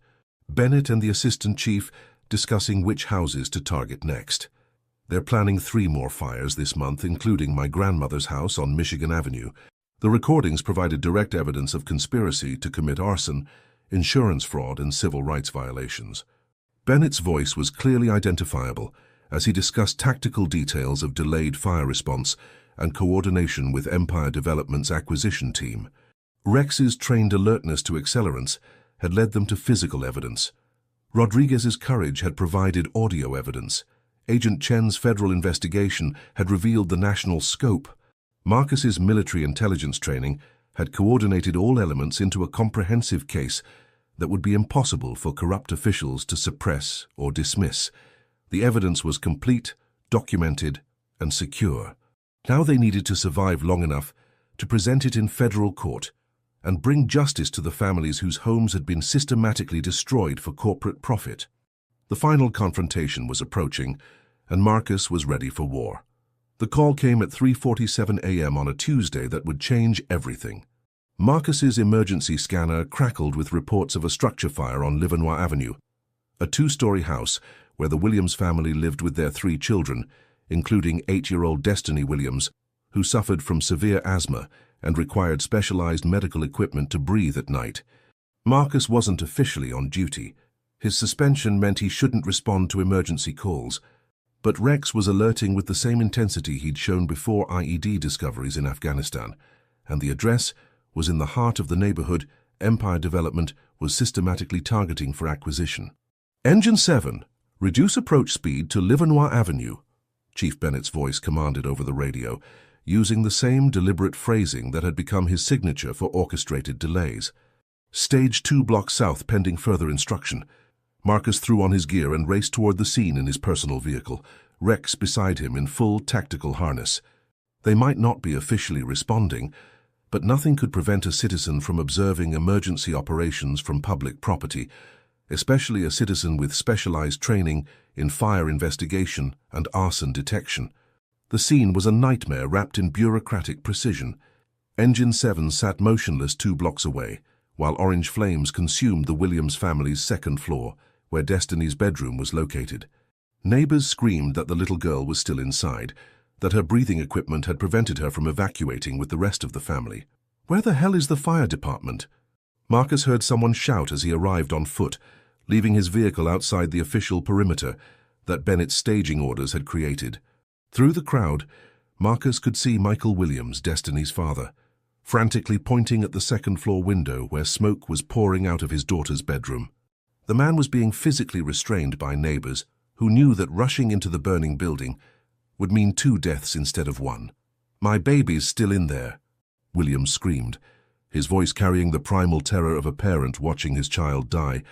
"Bennett and the assistant chief discussing which houses to target next. They're planning 3 more fires this month, including my grandmother's house on Michigan Avenue. The recordings provided direct evidence of conspiracy to commit arson, insurance fraud, and civil rights violations." Bennett's voice was clearly identifiable as he discussed tactical details of delayed fire response and coordination with Empire Development's acquisition team. Rex's trained alertness to accelerants had led them to physical evidence. Rodriguez's courage had provided audio evidence. Agent Chen's federal investigation had revealed the national scope. Marcus's military intelligence training had coordinated all elements into a comprehensive case that would be impossible for corrupt officials to suppress or dismiss. The evidence was complete, documented, and secure. Now they needed to survive long enough to present it in federal court and bring justice to the families whose homes had been systematically destroyed for corporate profit. The final confrontation was approaching, and Marcus was ready for war. The call came at 3:47 a.m. on a Tuesday that would change everything. Marcus's emergency scanner crackled with reports of a structure fire on Livernois Avenue, a two-story house where the Williams family lived with their 3 children, including 8-year-old Destiny Williams, who suffered from severe asthma and required specialized medical equipment to breathe at night. Marcus wasn't officially on duty. His suspension meant he shouldn't respond to emergency calls, but Rex was alerting with the same intensity he'd shown before IED discoveries in Afghanistan, and the address was in the heart of the neighborhood Empire Development was systematically targeting for acquisition. "Engine 7, reduce approach speed to Livernois Avenue," Chief Bennett's voice commanded over the radio, using the same deliberate phrasing that had become his signature for orchestrated delays. "Stage 2 block south pending further instruction." Marcus threw on his gear and raced toward the scene in his personal vehicle, Rex beside him in full tactical harness. They might not be officially responding, but nothing could prevent a citizen from observing emergency operations from public property, especially a citizen with specialized training in fire investigation and arson detection. The scene was a nightmare wrapped in bureaucratic precision. Engine 7 sat motionless 2 blocks away, while orange flames consumed the Williams family's 2nd floor, where Destiny's bedroom was located. Neighbors screamed that the little girl was still inside, that her breathing equipment had prevented her from evacuating with the rest of the family. "Where the hell is the fire department?" Marcus heard someone shout as he arrived on foot, leaving his vehicle outside the official perimeter that Bennett's staging orders had created. Through the crowd, Marcus could see Michael Williams, Destiny's father, frantically pointing at the 2nd-floor window where smoke was pouring out of his daughter's bedroom. The man was being physically restrained by neighbors who knew that rushing into the burning building would mean 2 deaths instead of 1. "My baby's still in there," Williams screamed, his voice carrying the primal terror of a parent watching his child die,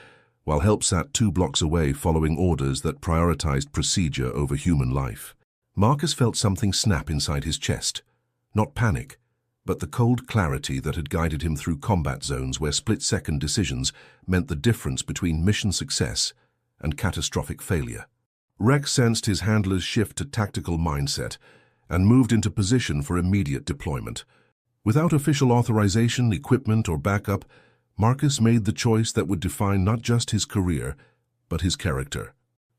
while help sat 2 blocks away following orders that prioritized procedure over human life. Marcus felt something snap inside his chest. Not panic, but the cold clarity that had guided him through combat zones where split-second decisions meant the difference between mission success and catastrophic failure. Rex sensed his handler's shift to tactical mindset and moved into position for immediate deployment. Without official authorization, equipment, or backup, Marcus made the choice that would define not just his career, but his character.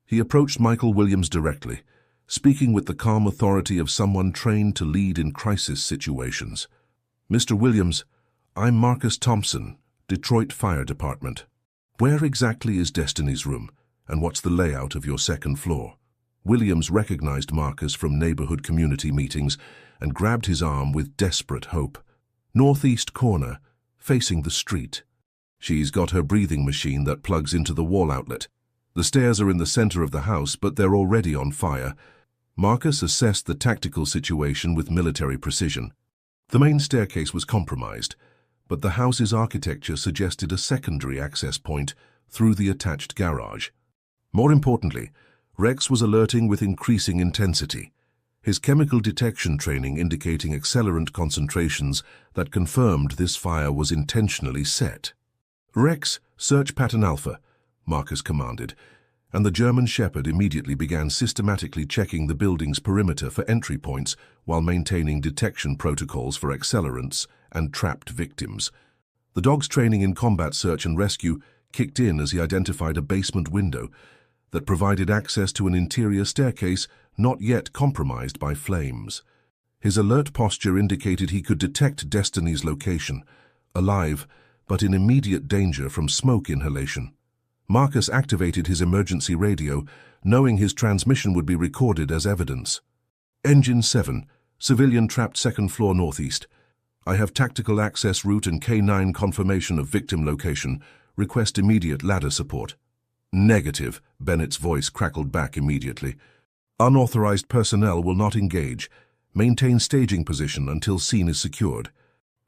He approached Michael Williams directly, speaking with the calm authority of someone trained to lead in crisis situations. "Mr. Williams, I'm Marcus Thompson, Detroit Fire Department. Where exactly is Destiny's room, and what's the layout of your 2nd floor?" Williams recognized Marcus from neighborhood community meetings and grabbed his arm with desperate hope. "Northeast corner, facing the street. She's got her breathing machine that plugs into the wall outlet. The stairs are in the center of the house, but they're already on fire." Marcus assessed the tactical situation with military precision. The main staircase was compromised, but the house's architecture suggested a secondary access point through the attached garage. More importantly, Rex was alerting with increasing intensity, his chemical detection training indicating accelerant concentrations that confirmed this fire was intentionally set. "Rex, search pattern Alpha," Marcus commanded, and the German Shepherd immediately began systematically checking the building's perimeter for entry points while maintaining detection protocols for accelerants and trapped victims. The dog's training in combat search and rescue kicked in as he identified a basement window that provided access to an interior staircase not yet compromised by flames. His alert posture indicated he could detect Destiny's location, alive but in immediate danger from smoke inhalation. Marcus activated his emergency radio, knowing his transmission would be recorded as evidence. "Engine 7, civilian trapped 2nd floor northeast. I have tactical access route and K9 confirmation of victim location. Request immediate ladder support." "Negative," Bennett's voice crackled back immediately. "Unauthorized personnel will not engage. Maintain staging position until scene is secured."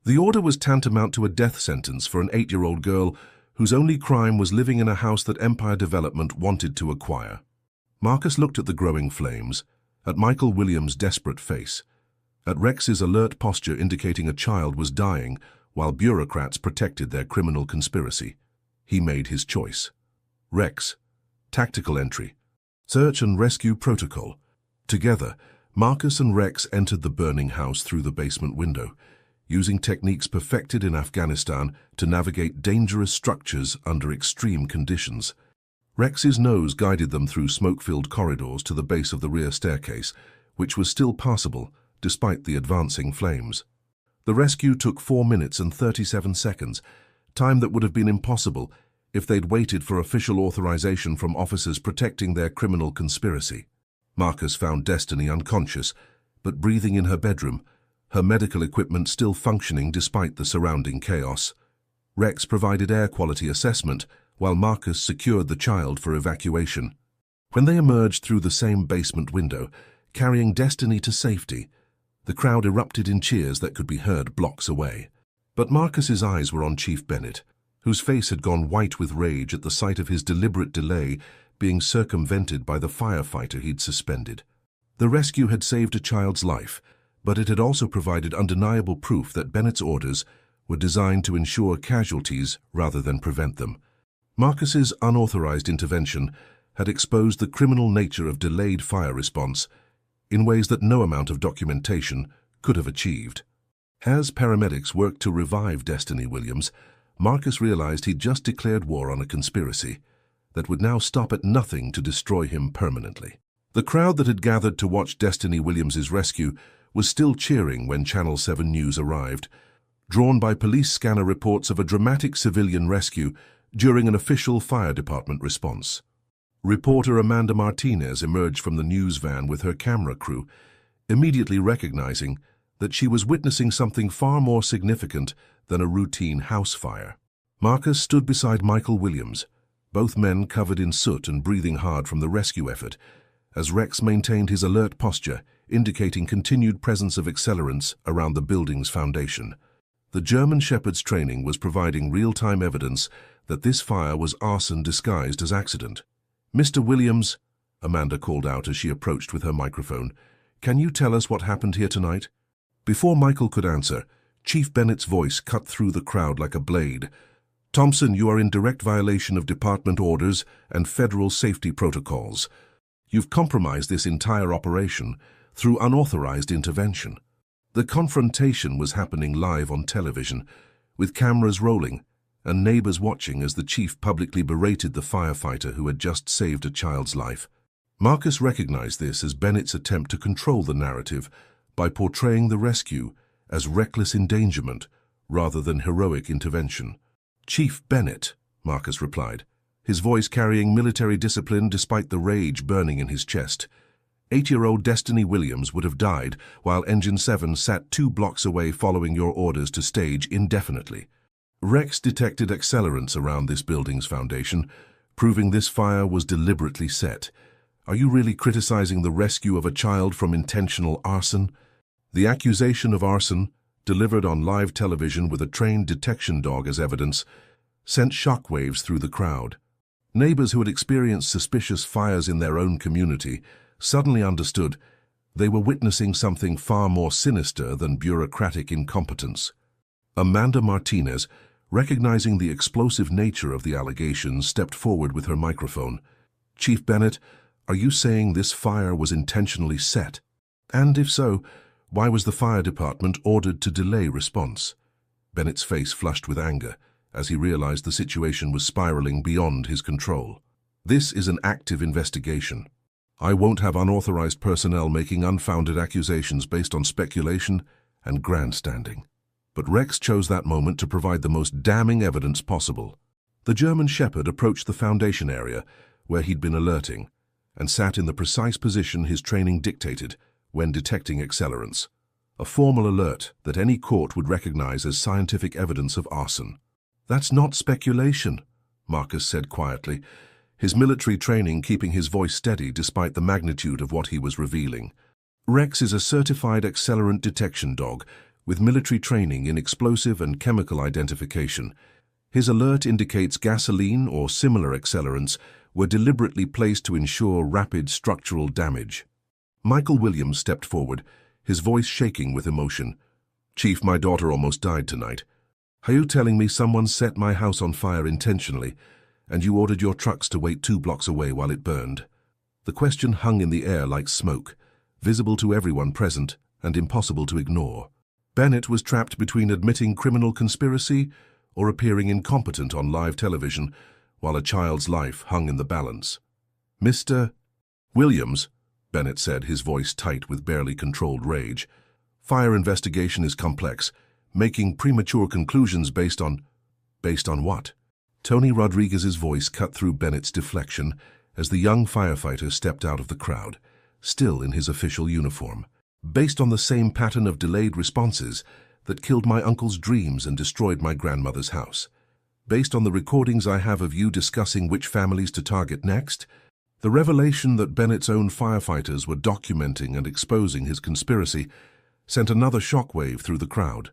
The order was tantamount to a death sentence for an 8-year-old girl whose only crime was living in a house that Empire Development wanted to acquire. Marcus looked at the growing flames, at Michael Williams' desperate face, at Rex's alert posture indicating a child was dying while bureaucrats protected their criminal conspiracy. He made his choice. Rex, tactical entry, search and rescue protocol. Together, Marcus and Rex entered the burning house through the basement window, using techniques perfected in Afghanistan to navigate dangerous structures under extreme conditions. Rex's nose guided them through smoke-filled corridors to the base of the rear staircase, which was still passable despite the advancing flames. The rescue took 4 minutes and 37 seconds, time that would have been impossible if they'd waited for official authorization from officers protecting their criminal conspiracy. Marcus found Destiny unconscious, but breathing in her bedroom, her medical equipment still functioning despite the surrounding chaos. Rex provided air quality assessment, while Marcus secured the child for evacuation. When they emerged through the same basement window, carrying Destiny to safety, the crowd erupted in cheers that could be heard blocks away. But Marcus's eyes were on Chief Bennett, whose face had gone white with rage at the sight of his deliberate delay being circumvented by the firefighter he'd suspended. The rescue had saved a child's life, but it had also provided undeniable proof that Bennett's orders were designed to ensure casualties rather than prevent them. Marcus's unauthorized intervention had exposed the criminal nature of delayed fire response in ways that no amount of documentation could have achieved. As paramedics worked to revive Destiny Williams, Marcus realized he'd just declared war on a conspiracy that would now stop at nothing to destroy him permanently. The crowd that had gathered to watch Destiny Williams's rescue was still cheering when Channel 7 News arrived, drawn by police scanner reports of a dramatic civilian rescue during an official fire department response. Reporter Amanda Martinez emerged from the news van with her camera crew, immediately recognizing that she was witnessing something far more significant than a routine house fire. Marcus stood beside Michael Williams, both men covered in soot and breathing hard from the rescue effort, as Rex maintained his alert posture, indicating continued presence of accelerants around the building's foundation. The German Shepherd's training was providing real-time evidence that this fire was arson disguised as accident. "Mr. Williams," Amanda called out as she approached with her microphone, "can you tell us what happened here tonight?" Before Michael could answer, Chief Bennett's voice cut through the crowd like a blade. "Thompson, you are in direct violation of department orders and federal safety protocols. You've compromised this entire operation through unauthorized intervention." The confrontation was happening live on television, with cameras rolling and neighbors watching as the chief publicly berated the firefighter who had just saved a child's life. Marcus recognized this as Bennett's attempt to control the narrative by portraying the rescue as reckless endangerment rather than heroic intervention. "Chief Bennett," Marcus replied, his voice carrying military discipline despite the rage burning in his chest. 8-year-old Destiny Williams would have died while Engine 7 sat 2 blocks away following your orders to stage indefinitely. Rex detected accelerants around this building's foundation, proving this fire was deliberately set. Are you really criticizing the rescue of a child from intentional arson? The accusation of arson, delivered on live television with a trained detection dog as evidence, sent shockwaves through the crowd. Neighbors who had experienced suspicious fires in their own community suddenly understood they were witnessing something far more sinister than bureaucratic incompetence. Amanda Martinez, recognizing the explosive nature of the allegations, stepped forward with her microphone. "Chief Bennett, are you saying this fire was intentionally set? And if so, why was the fire department ordered to delay response?" Bennett's face flushed with anger as he realized the situation was spiraling beyond his control. "This is an active investigation. I won't have unauthorized personnel making unfounded accusations based on speculation and grandstanding." But Rex chose that moment to provide the most damning evidence possible. The German Shepherd approached the foundation area where he'd been alerting and sat in the precise position his training dictated when detecting accelerants. A formal alert that any court would recognize as scientific evidence of arson. "That's not speculation," Marcus said quietly, his military training keeping his voice steady despite the magnitude of what he was revealing. "Rex is a certified accelerant detection dog with military training in explosive and chemical identification. His alert indicates gasoline or similar accelerants were deliberately placed to ensure rapid structural damage." Michael Williams stepped forward, his voice shaking with emotion. "Chief, my daughter almost died tonight. Are you telling me someone set my house on fire intentionally, and you ordered your trucks to wait 2 blocks away while it burned?" The question hung in the air like smoke, visible to everyone present and impossible to ignore. Bennett was trapped between admitting criminal conspiracy or appearing incompetent on live television while a child's life hung in the balance. "Mr. Williams," Bennett said, his voice tight with barely controlled rage, "fire investigation is complex. Making premature conclusions based on what?" Tony Rodriguez's voice cut through Bennett's deflection as the young firefighter stepped out of the crowd, still in his official uniform. "Based on the same pattern of delayed responses that killed my uncle's dreams and destroyed my grandmother's house. Based on the recordings I have of you discussing which families to target next." The revelation that Bennett's own firefighters were documenting and exposing his conspiracy sent another shockwave through the crowd.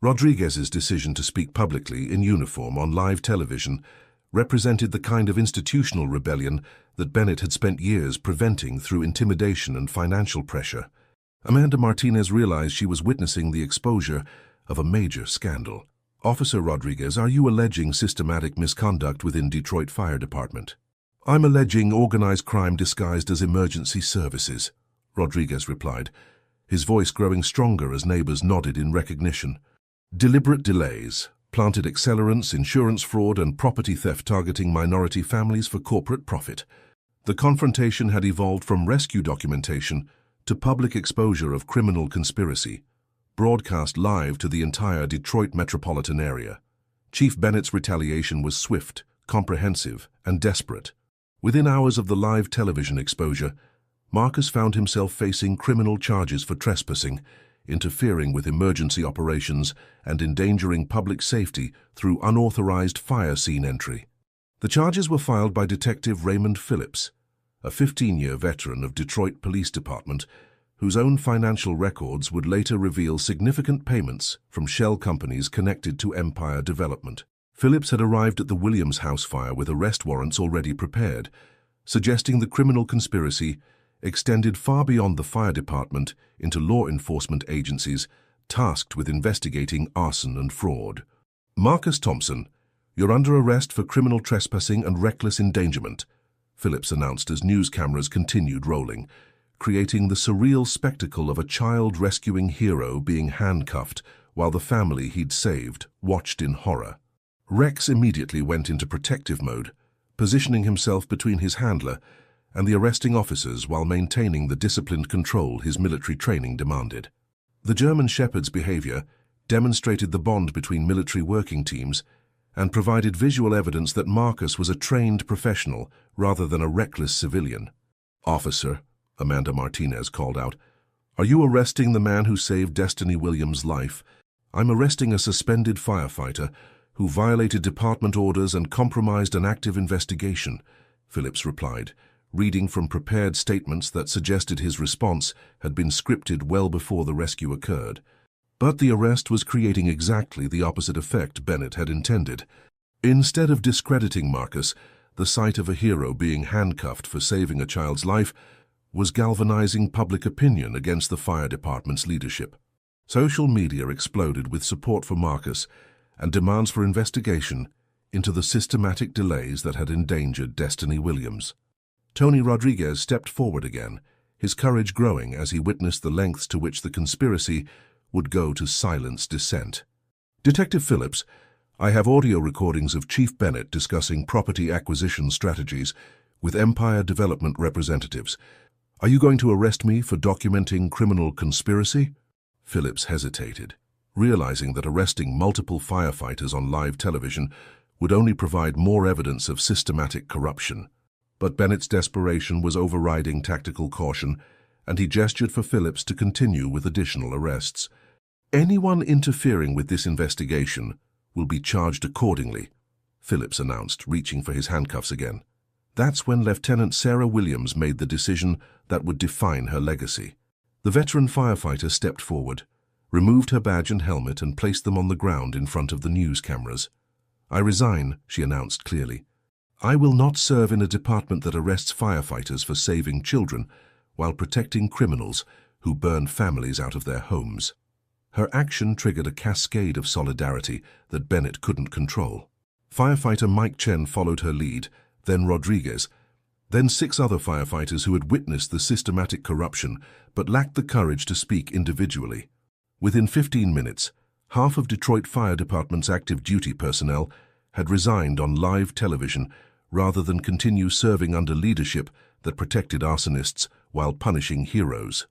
Rodriguez's decision to speak publicly in uniform on live television represented the kind of institutional rebellion that Bennett had spent years preventing through intimidation and financial pressure. Amanda Martinez realized she was witnessing the exposure of a major scandal. "Officer Rodriguez, are you alleging systematic misconduct within Detroit Fire Department?" "I'm alleging organized crime disguised as emergency services," Rodriguez replied, his voice growing stronger as neighbors nodded in recognition. "Deliberate delays, planted accelerants, insurance fraud, and property theft targeting minority families for corporate profit." The confrontation had evolved from rescue documentation to public exposure of criminal conspiracy, broadcast live to the entire Detroit metropolitan area. Chief Bennett's retaliation was swift, comprehensive, and desperate. Within hours of the live television exposure, Marcus found himself facing criminal charges for trespassing, interfering with emergency operations, and endangering public safety through unauthorized fire scene entry. The charges were filed by Detective Raymond Phillips, a 15-year veteran of Detroit Police Department, whose own financial records would later reveal significant payments from shell companies connected to Empire Development. Phillips had arrived at the Williams house fire with arrest warrants already prepared, suggesting the criminal conspiracy extended far beyond the fire department into law enforcement agencies tasked with investigating arson and fraud. "Marcus Thompson, you're under arrest for criminal trespassing and reckless endangerment," Phillips announced as news cameras continued rolling, creating the surreal spectacle of a child rescuing hero being handcuffed while the family he'd saved watched in horror. Rex immediately went into protective mode, positioning himself between his handler and the arresting officers while maintaining the disciplined control his military training demanded. The German Shepherd's behavior demonstrated the bond between military working teams and provided visual evidence that Marcus was a trained professional rather than a reckless civilian. "Officer," Amanda Martinez called out, "are you arresting the man who saved Destiny Williams' life?" "I'm arresting a suspended firefighter who violated department orders and compromised an active investigation," Phillips replied, reading from prepared statements that suggested his response had been scripted well before the rescue occurred. But the arrest was creating exactly the opposite effect Bennett had intended. Instead of discrediting Marcus, the sight of a hero being handcuffed for saving a child's life was galvanizing public opinion against the fire department's leadership. Social media exploded with support for Marcus and demands for investigation into the systematic delays that had endangered Destiny Williams. Tony Rodriguez stepped forward again, his courage growing as he witnessed the lengths to which the conspiracy would go to silence dissent. "Detective Phillips, I have audio recordings of Chief Bennett discussing property acquisition strategies with Empire Development representatives. Are you going to arrest me for documenting criminal conspiracy?" Phillips hesitated, realizing that arresting multiple firefighters on live television would only provide more evidence of systematic corruption. But Bennett's desperation was overriding tactical caution, and he gestured for Phillips to continue with additional arrests. "Anyone interfering with this investigation will be charged accordingly," Phillips announced, reaching for his handcuffs again. That's when Lieutenant Sarah Williams made the decision that would define her legacy. The veteran firefighter stepped forward, removed her badge and helmet, and placed them on the ground in front of the news cameras. "I resign," she announced clearly. "I will not serve in a department that arrests firefighters for saving children while protecting criminals who burn families out of their homes." Her action triggered a cascade of solidarity that Bennett couldn't control. Firefighter Mike Chen followed her lead, then Rodriguez, then 6 other firefighters who had witnessed the systematic corruption but lacked the courage to speak individually. Within 15 minutes, half of Detroit Fire Department's active duty personnel had resigned on live television rather than continue serving under leadership that protected arsonists while punishing heroes.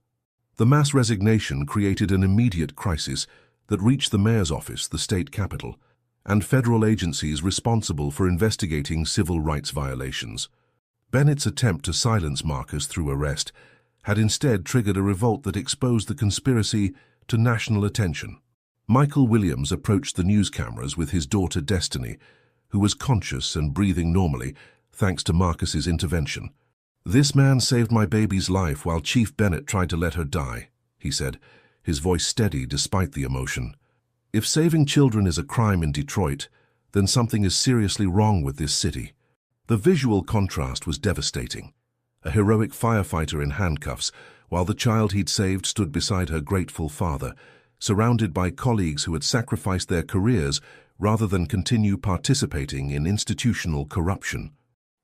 The mass resignation created an immediate crisis that reached the mayor's office, the state capitol, and federal agencies responsible for investigating civil rights violations. Bennett's attempt to silence Marcus through arrest had instead triggered a revolt that exposed the conspiracy to national attention. Michael Williams approached the news cameras with his daughter Destiny, who was conscious and breathing normally thanks to Marcus's intervention. "This man saved my baby's life while Chief Bennett tried to let her die," he said, his voice steady despite the emotion. "If saving children is a crime in Detroit, then something is seriously wrong with this city." The visual contrast was devastating. A heroic firefighter in handcuffs, while the child he'd saved stood beside her grateful father, surrounded by colleagues who had sacrificed their careers rather than continue participating in institutional corruption.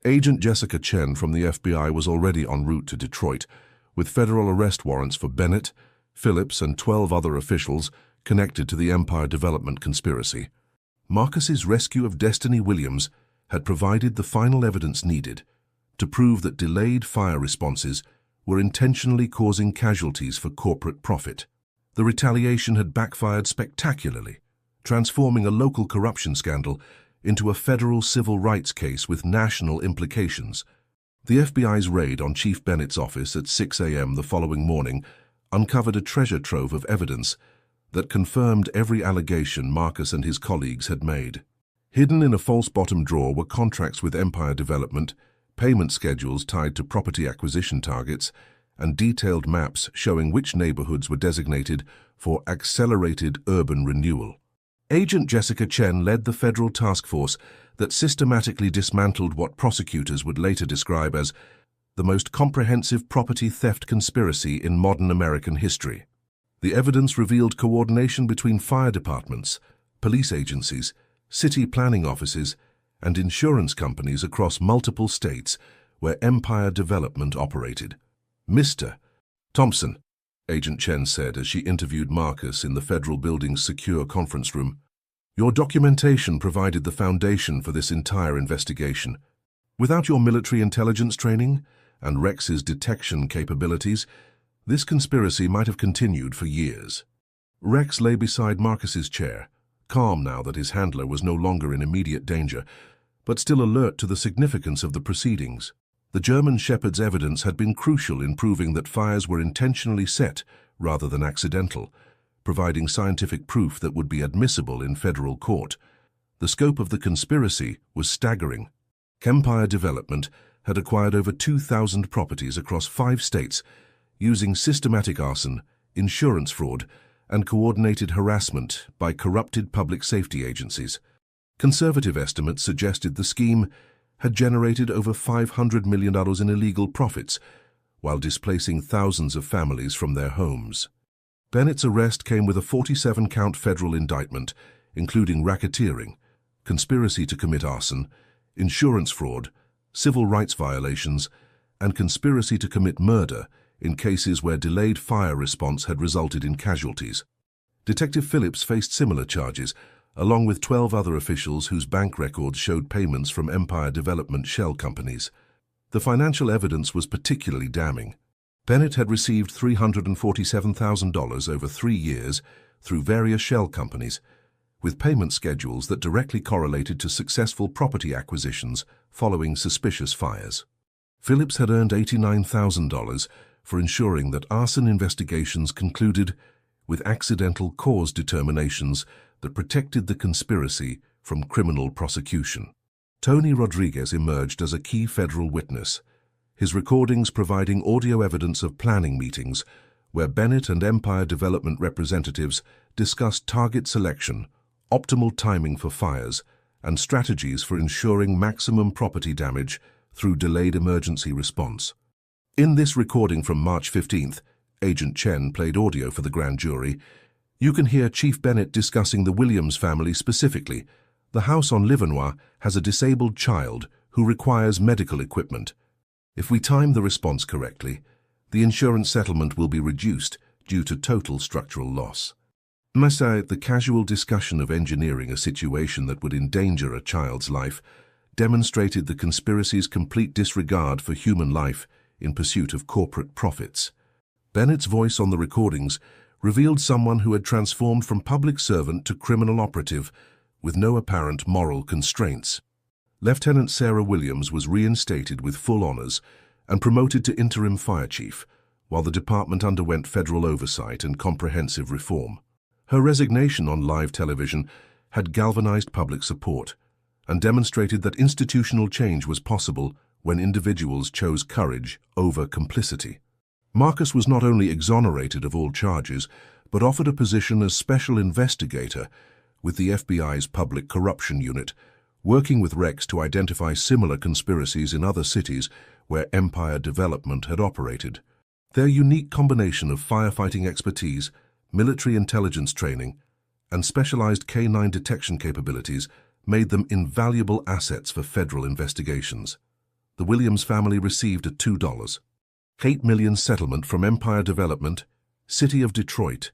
Agent Jessica Chen from the FBI was already en route to Detroit, with federal arrest warrants for Bennett, Phillips, and 12 other officials connected to the Empire Development conspiracy. Marcus's rescue of Destiny Williams had provided the final evidence needed to prove that delayed fire responses were intentionally causing casualties for corporate profit. The retaliation had backfired spectacularly, transforming a local corruption scandal into a federal civil rights case with national implications. The FBI's raid on Chief Bennett's office at 6 a.m. the following morning uncovered a treasure trove of evidence that confirmed every allegation Marcus and his colleagues had made. Hidden in a false bottom drawer were contracts with Empire Development, payment schedules tied to property acquisition targets, and detailed maps showing which neighborhoods were designated for accelerated urban renewal. Agent Jessica Chen led the federal task force that systematically dismantled what prosecutors would later describe as the most comprehensive property theft conspiracy in modern American history. The evidence revealed coordination between fire departments, police agencies, city planning offices, and insurance companies across multiple states where Empire Development operated. "Mr. Thompson," Agent Chen said as she interviewed Marcus in the federal building's secure conference room, "your documentation provided the foundation for this entire investigation. Without your military intelligence training and Rex's detection capabilities, this conspiracy might have continued for years." Rex lay beside Marcus's chair, calm now that his handler was no longer in immediate danger, but still alert to the significance of the proceedings. The German Shepherd's evidence had been crucial in proving that fires were intentionally set rather than accidental, providing scientific proof that would be admissible in federal court. The scope of the conspiracy was staggering. Empire Development had acquired over 2,000 properties across 5 states, using systematic arson, insurance fraud, and coordinated harassment by corrupted public safety agencies. Conservative estimates suggested the scheme had generated over $500 million in illegal profits, while displacing thousands of families from their homes. Bennett's arrest came with a 47-count federal indictment, including racketeering, conspiracy to commit arson, insurance fraud, civil rights violations, and conspiracy to commit murder in cases where delayed fire response had resulted in casualties. Detective Phillips faced similar charges, along with 12 other officials whose bank records showed payments from Empire Development shell companies. The financial evidence was particularly damning. Bennett had received $347,000 over 3 years through various shell companies, with payment schedules that directly correlated to successful property acquisitions following suspicious fires. Phillips had earned $89,000 for ensuring that arson investigations concluded with accidental cause determinations that protected the conspiracy from criminal prosecution. Tony Rodriguez emerged as a key federal witness, his recordings providing audio evidence of planning meetings where Bennett and Empire Development representatives discussed target selection, optimal timing for fires, and strategies for ensuring maximum property damage through delayed emergency response. In this recording from March 15th, Agent Chen played audio for the grand jury. You can hear Chief Bennett discussing the Williams family specifically. The house on Livernois has a disabled child who requires medical equipment. If we time the response correctly, the insurance settlement will be reduced due to total structural loss. The casual discussion of engineering a situation that would endanger a child's life demonstrated the conspiracy's complete disregard for human life in pursuit of corporate profits. Bennett's voice on the recordings revealed someone who had transformed from public servant to criminal operative with no apparent moral constraints. Lieutenant Sarah Williams was reinstated with full honors and promoted to interim fire chief, while the department underwent federal oversight and comprehensive reform. Her resignation on live television had galvanized public support and demonstrated that institutional change was possible when individuals chose courage over complicity. Marcus was not only exonerated of all charges, but offered a position as special investigator with the FBI's Public Corruption Unit, working with Rex to identify similar conspiracies in other cities where Empire Development had operated. Their unique combination of firefighting expertise, military intelligence training, and specialized K-9 detection capabilities made them invaluable assets for federal investigations. The Williams family received a $2.8 million settlement from Empire Development, City of Detroit,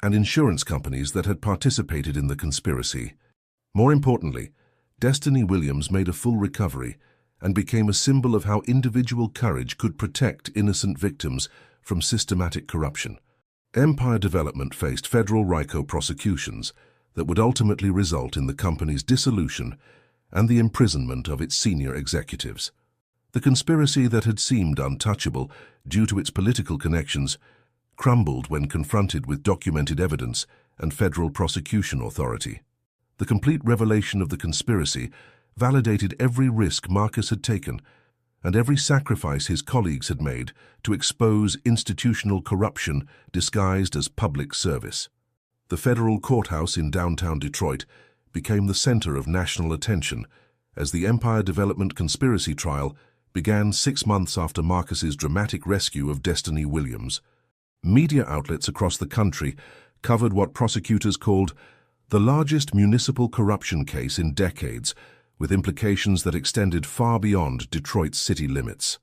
and insurance companies that had participated in the conspiracy. More importantly, Destiny Williams made a full recovery and became a symbol of how individual courage could protect innocent victims from systematic corruption. Empire Development faced federal RICO prosecutions that would ultimately result in the company's dissolution and the imprisonment of its senior executives. The conspiracy that had seemed untouchable due to its political connections crumbled when confronted with documented evidence and federal prosecution authority. The complete revelation of the conspiracy validated every risk Marcus had taken and every sacrifice his colleagues had made to expose institutional corruption disguised as public service. The federal courthouse in downtown Detroit became the center of national attention as the Empire Development conspiracy trial began 6 months after Marcus's dramatic rescue of Destiny Williams. Media outlets across the country covered what prosecutors called the largest municipal corruption case in decades, with implications that extended far beyond Detroit's city limits.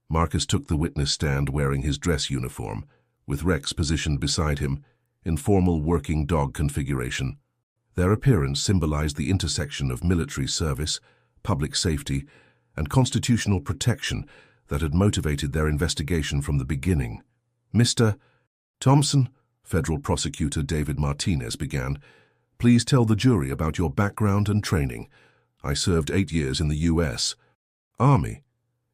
Marcus took the witness stand wearing his dress uniform, with Rex positioned beside him in formal working dog configuration. Their appearance symbolized the intersection of military service, public safety, and constitutional protection that had motivated their investigation from the beginning. Mr. Thompson, federal prosecutor David Martinez began, please tell the jury about your background and training. I served 8 years in the U.S. Army,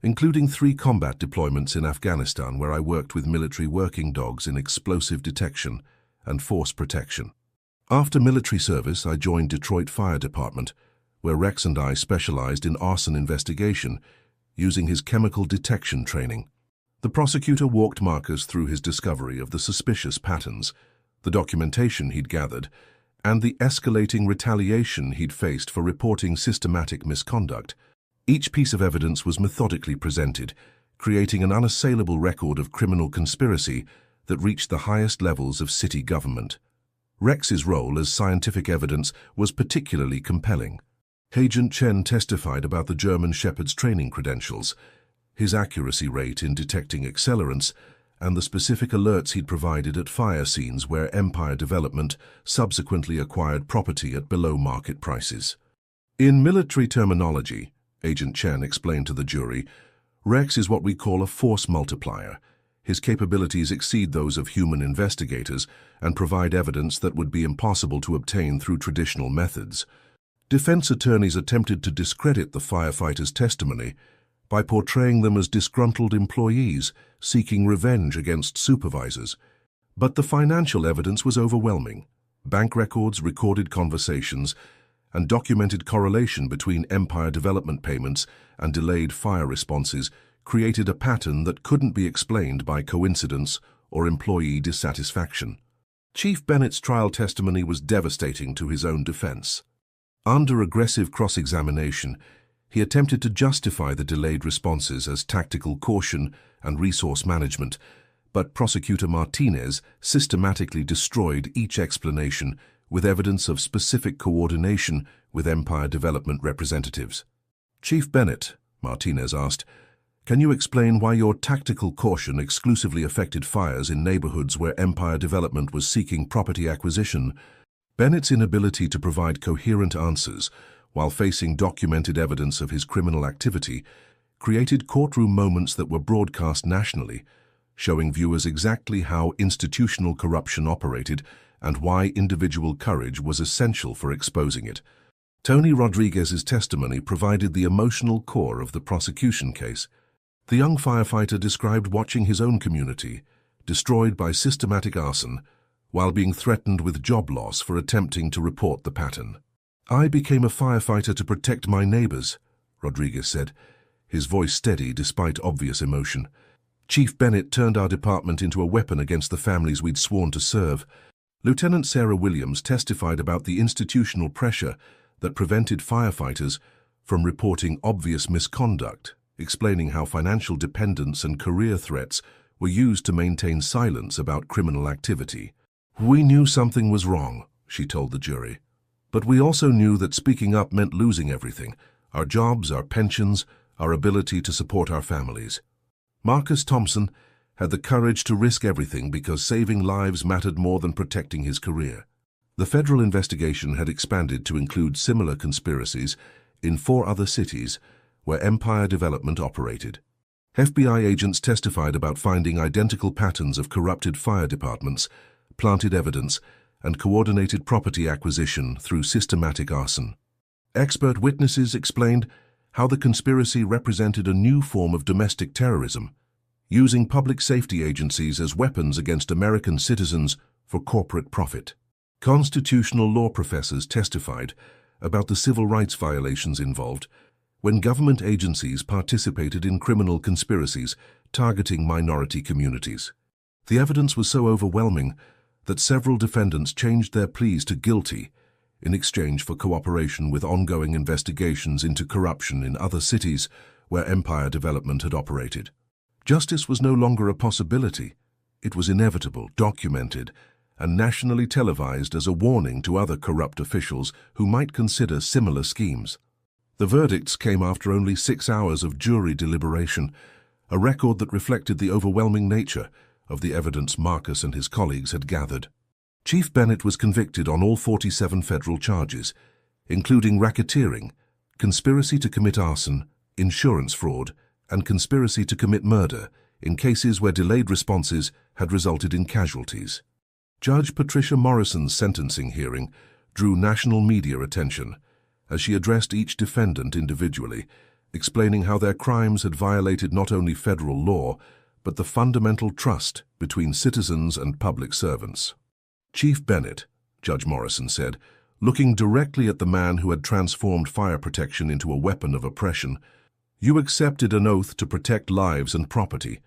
including 3 combat deployments in Afghanistan where I worked with military working dogs in explosive detection and force protection. After military service, I joined Detroit Fire Department, where Rex and I specialized in arson investigation using his chemical detection training. The prosecutor walked Marcus through his discovery of the suspicious patterns, the documentation he'd gathered, and the escalating retaliation he'd faced for reporting systematic misconduct. Each piece of evidence was methodically presented, creating an unassailable record of criminal conspiracy that reached the highest levels of city government. Rex's role as scientific evidence was particularly compelling. Agent Chen testified about the German Shepherd's training credentials, his accuracy rate in detecting accelerants, and the specific alerts he'd provided at fire scenes where Empire Development subsequently acquired property at below-market prices. In military terminology, Agent Chen explained to the jury, Rex is what we call a force multiplier. His capabilities exceed those of human investigators and provide evidence that would be impossible to obtain through traditional methods. Defense attorneys attempted to discredit the firefighters' testimony by portraying them as disgruntled employees seeking revenge against supervisors. But the financial evidence was overwhelming. Bank records, recorded conversations, and documented correlation between Empire Development payments and delayed fire responses created a pattern that couldn't be explained by coincidence or employee dissatisfaction. Chief Bennett's trial testimony was devastating to his own defense. Under aggressive cross-examination, he attempted to justify the delayed responses as tactical caution and resource management, but Prosecutor Martinez systematically destroyed each explanation with evidence of specific coordination with Empire Development representatives. Chief Bennett, Martinez asked, Can you explain why your tactical caution exclusively affected fires in neighborhoods where Empire Development was seeking property acquisition? Bennett's inability to provide coherent answers while facing documented evidence of his criminal activity created courtroom moments that were broadcast nationally, showing viewers exactly how institutional corruption operated and why individual courage was essential for exposing it. Tony Rodriguez's testimony provided the emotional core of the prosecution case. The young firefighter described watching his own community destroyed by systematic arson while being threatened with job loss for attempting to report the pattern. "I became a firefighter to protect my neighbors," Rodriguez said, his voice steady despite obvious emotion. "Chief Bennett turned our department into a weapon against the families we'd sworn to serve." Lieutenant Sarah Williams testified about the institutional pressure that prevented firefighters from reporting obvious misconduct, explaining how financial dependence and career threats were used to maintain silence about criminal activity. "We knew something was wrong," she told the jury. "But we also knew that speaking up meant losing everything, our jobs, our pensions, our ability to support our families." Marcus Thompson had the courage to risk everything because saving lives mattered more than protecting his career. The federal investigation had expanded to include similar conspiracies in 4 other cities where Empire Development operated. FBI agents testified about finding identical patterns of corrupted fire departments, planted evidence, and coordinated property acquisition through systematic arson. Expert witnesses explained how the conspiracy represented a new form of domestic terrorism, using public safety agencies as weapons against American citizens for corporate profit. Constitutional law professors testified about the civil rights violations involved when government agencies participated in criminal conspiracies targeting minority communities. The evidence was so overwhelming that several defendants changed their pleas to guilty in exchange for cooperation with ongoing investigations into corruption in other cities where Empire Development had operated. Justice was no longer a possibility. It was inevitable, documented, and nationally televised as a warning to other corrupt officials who might consider similar schemes. The verdicts came after only 6 hours of jury deliberation, a record that reflected the overwhelming nature of the evidence Marcus and his colleagues had gathered. Chief Bennett was convicted on all 47 federal charges, including racketeering, conspiracy to commit arson, insurance fraud, and conspiracy to commit murder in cases where delayed responses had resulted in casualties. Judge Patricia Morrison's sentencing hearing drew national media attention as she addressed each defendant individually, explaining how their crimes had violated not only federal law, but the fundamental trust between citizens and public servants. "Chief Bennett," Judge Morrison said, looking directly at the man who had transformed fire protection into a weapon of oppression, "you accepted an oath to protect lives and property.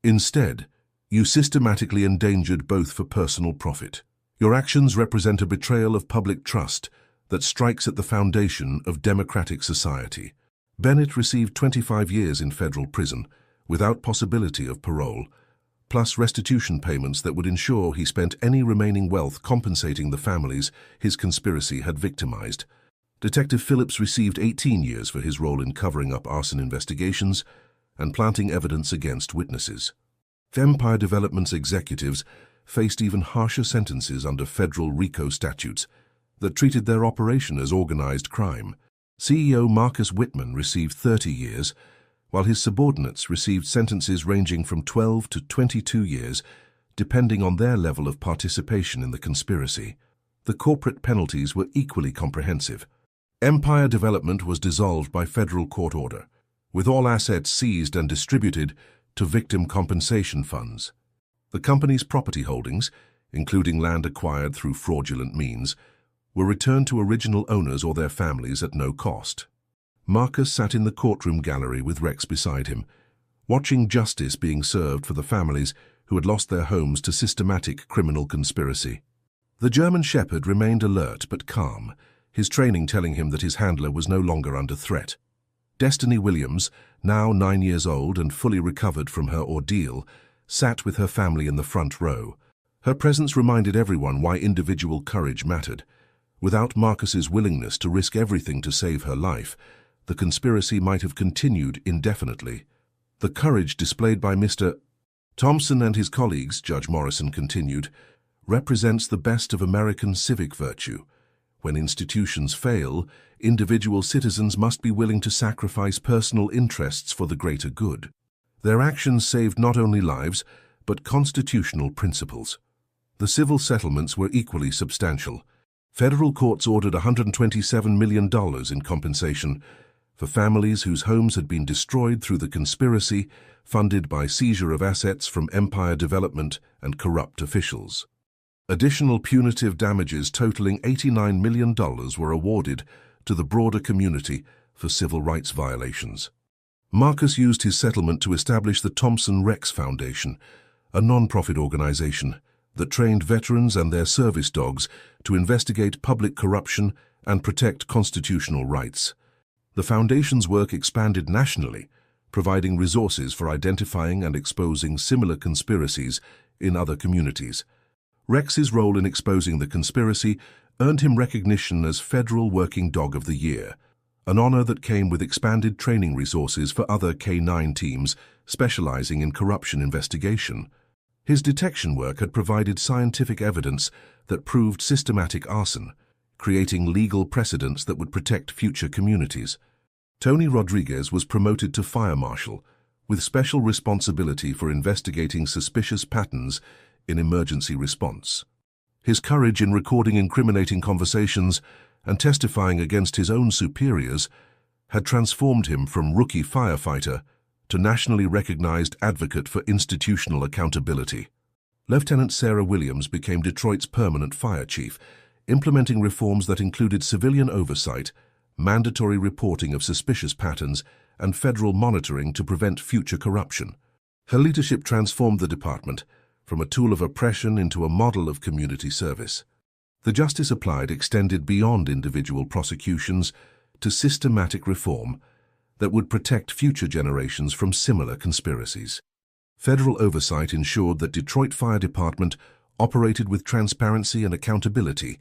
Instead, you systematically endangered both for personal profit. Your actions represent a betrayal of public trust that strikes at the foundation of democratic society." Bennett received 25 years in federal prison, without possibility of parole, plus restitution payments that would ensure he spent any remaining wealth compensating the families his conspiracy had victimized. Detective Phillips received 18 years for his role in covering up arson investigations and planting evidence against witnesses. Empire Development's executives faced even harsher sentences under federal RICO statutes that treated their operation as organized crime. CEO Marcus Whitman received 30 years, while his subordinates received sentences ranging from 12 to 22 years, depending on their level of participation in the conspiracy. The corporate penalties were equally comprehensive. Empire Development was dissolved by federal court order, with all assets seized and distributed to victim compensation funds. The company's property holdings, including land acquired through fraudulent means, were returned to original owners or their families at no cost. Marcus sat in the courtroom gallery with Rex beside him, watching justice being served for the families who had lost their homes to systematic criminal conspiracy. The German Shepherd remained alert but calm, his training telling him that his handler was no longer under threat. Destiny Williams, now 9 years old and fully recovered from her ordeal, sat with her family in the front row. Her presence reminded everyone why individual courage mattered. Without Marcus's willingness to risk everything to save her life, the conspiracy might have continued indefinitely. The courage displayed by Mr. Thompson and his colleagues, Judge Morrison continued, represents the best of American civic virtue. When institutions fail, individual citizens must be willing to sacrifice personal interests for the greater good. Their actions saved not only lives, but constitutional principles. The civil settlements were equally substantial. Federal courts ordered $127 million in compensation for families whose homes had been destroyed through the conspiracy funded by seizure of assets from empire development and corrupt officials. Additional punitive damages totaling $89 million were awarded to the broader community for civil rights violations. Marcus used his settlement to establish the Thompson Rex Foundation, a non-profit organization that trained veterans and their service dogs to investigate public corruption and protect constitutional rights. The foundation's work expanded nationally, providing resources for identifying and exposing similar conspiracies in other communities. Rex's role in exposing the conspiracy earned him recognition as Federal Working Dog of the Year, an honor that came with expanded training resources for other K-9 teams specializing in corruption investigation. His detection work had provided scientific evidence that proved systematic arson, creating legal precedents that would protect future communities. Tony Rodriguez was promoted to fire marshal, with special responsibility for investigating suspicious patterns in emergency response. His courage in recording incriminating conversations and testifying against his own superiors had transformed him from rookie firefighter to nationally recognized advocate for institutional accountability. Lieutenant Sarah Williams became Detroit's permanent fire chief, implementing reforms that included civilian oversight, mandatory reporting of suspicious patterns, and federal monitoring to prevent future corruption. Her leadership transformed the department from a tool of oppression into a model of community service. The justice applied extended beyond individual prosecutions to systematic reform that would protect future generations from similar conspiracies. Federal oversight ensured that Detroit Fire Department operated with transparency and accountability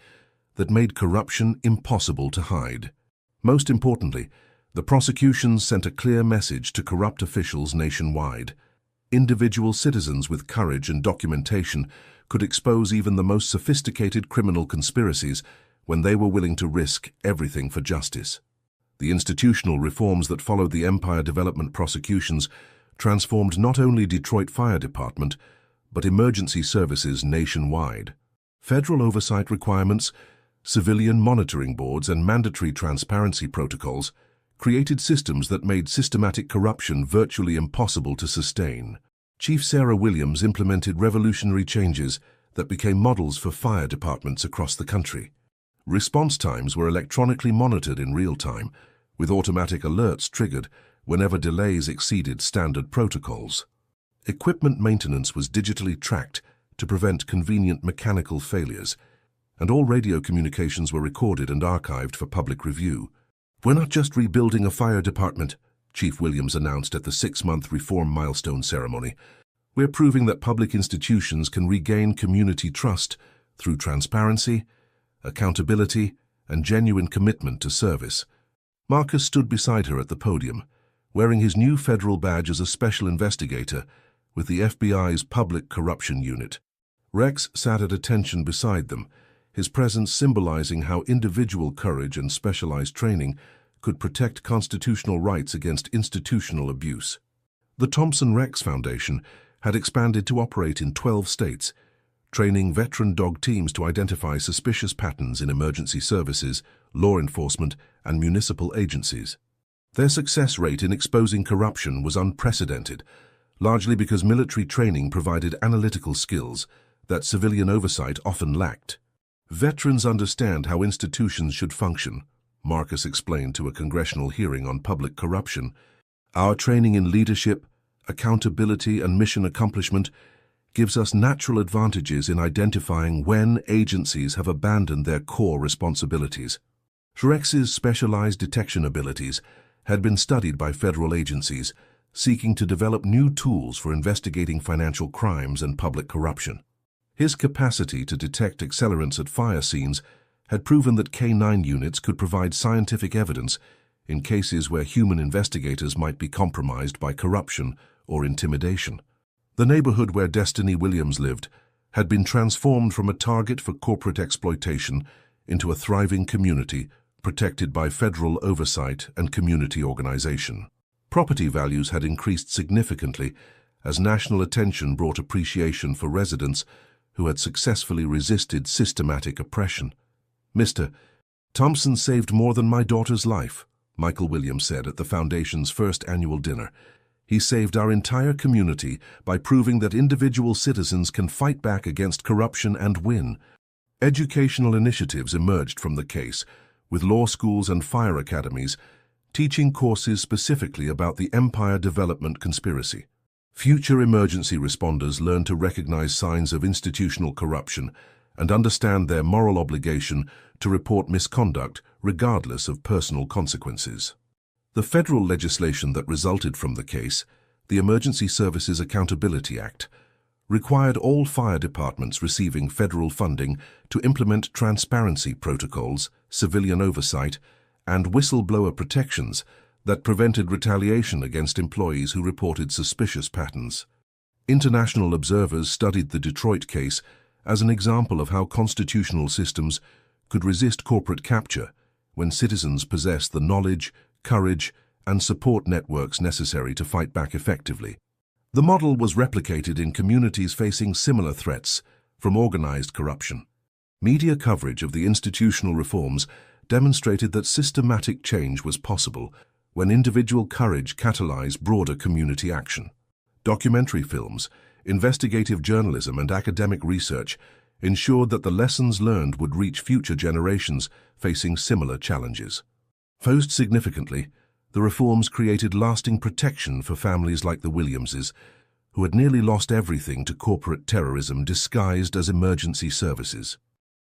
that made corruption impossible to hide. Most importantly, the prosecutions sent a clear message to corrupt officials nationwide. Individual citizens with courage and documentation could expose even the most sophisticated criminal conspiracies when they were willing to risk everything for justice. The institutional reforms that followed the Empire Development prosecutions transformed not only Detroit Fire Department, but emergency services nationwide. Federal oversight requirements, civilian monitoring boards, and mandatory transparency protocols created systems that made systematic corruption virtually impossible to sustain. Chief Sarah Williams implemented revolutionary changes that became models for fire departments across the country. Response times were electronically monitored in real time, with automatic alerts triggered whenever delays exceeded standard protocols. Equipment maintenance was digitally tracked to prevent convenient mechanical failures, and all radio communications were recorded and archived for public review. "We're not just rebuilding a fire department," Chief Williams announced at the 6-month reform milestone ceremony. "We're proving that public institutions can regain community trust through transparency, accountability, and genuine commitment to service." Marcus stood beside her at the podium, wearing his new federal badge as a special investigator with the FBI's Public Corruption Unit. Rex sat at attention beside them, his presence symbolizing how individual courage and specialized training could protect constitutional rights against institutional abuse. The Thompson Rex Foundation had expanded to operate in 12 states, training veteran dog teams to identify suspicious patterns in emergency services, law enforcement, and municipal agencies. Their success rate in exposing corruption was unprecedented, largely because military training provided analytical skills that civilian oversight often lacked. "Veterans understand how institutions should function," Marcus explained to a congressional hearing on public corruption. "Our training in leadership, accountability, and mission accomplishment gives us natural advantages in identifying when agencies have abandoned their core responsibilities." Rex's specialized detection abilities had been studied by federal agencies seeking to develop new tools for investigating financial crimes and public corruption. His capacity to detect accelerants at fire scenes had proven that K-9 units could provide scientific evidence in cases where human investigators might be compromised by corruption or intimidation. The neighborhood where Destiny Williams lived had been transformed from a target for corporate exploitation into a thriving community protected by federal oversight and community organization. Property values had increased significantly as national attention brought appreciation for residents who had successfully resisted systematic oppression. "Mr. Thompson saved more than my daughter's life," Michael Williams said at the Foundation's first annual dinner. "He saved our entire community by proving that individual citizens can fight back against corruption and win." Educational initiatives emerged from the case, with law schools and fire academies teaching courses specifically about the Empire Development Conspiracy. Future emergency responders learned to recognize signs of institutional corruption and understand their moral obligation to report misconduct regardless of personal consequences. The federal legislation that resulted from the case, the Emergency Services Accountability Act, required all fire departments receiving federal funding to implement transparency protocols, civilian oversight, and whistleblower protections that prevented retaliation against employees who reported suspicious patterns. International observers studied the Detroit case as an example of how constitutional systems could resist corporate capture when citizens possess the knowledge, courage, and support networks necessary to fight back effectively. The model was replicated in communities facing similar threats from organized corruption. Media coverage of the institutional reforms demonstrated that systematic change was possible when individual courage catalyzed broader community action. Documentary films, investigative journalism, and academic research ensured that the lessons learned would reach future generations facing similar challenges. Most significantly, the reforms created lasting protection for families like the Williamses, who had nearly lost everything to corporate terrorism disguised as emergency services.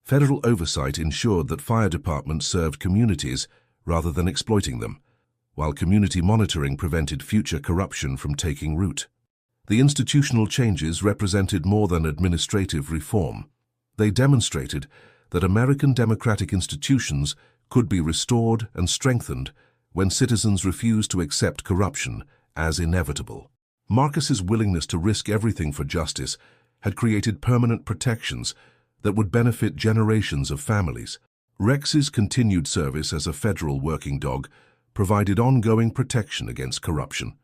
Federal oversight ensured that fire departments served communities rather than exploiting them, while community monitoring prevented future corruption from taking root. The institutional changes represented more than administrative reform. They demonstrated that American democratic institutions could be restored and strengthened when citizens refused to accept corruption as inevitable. Marcus's willingness to risk everything for justice had created permanent protections that would benefit generations of families. Rex's continued service as a federal working dog provided ongoing protection against corruption,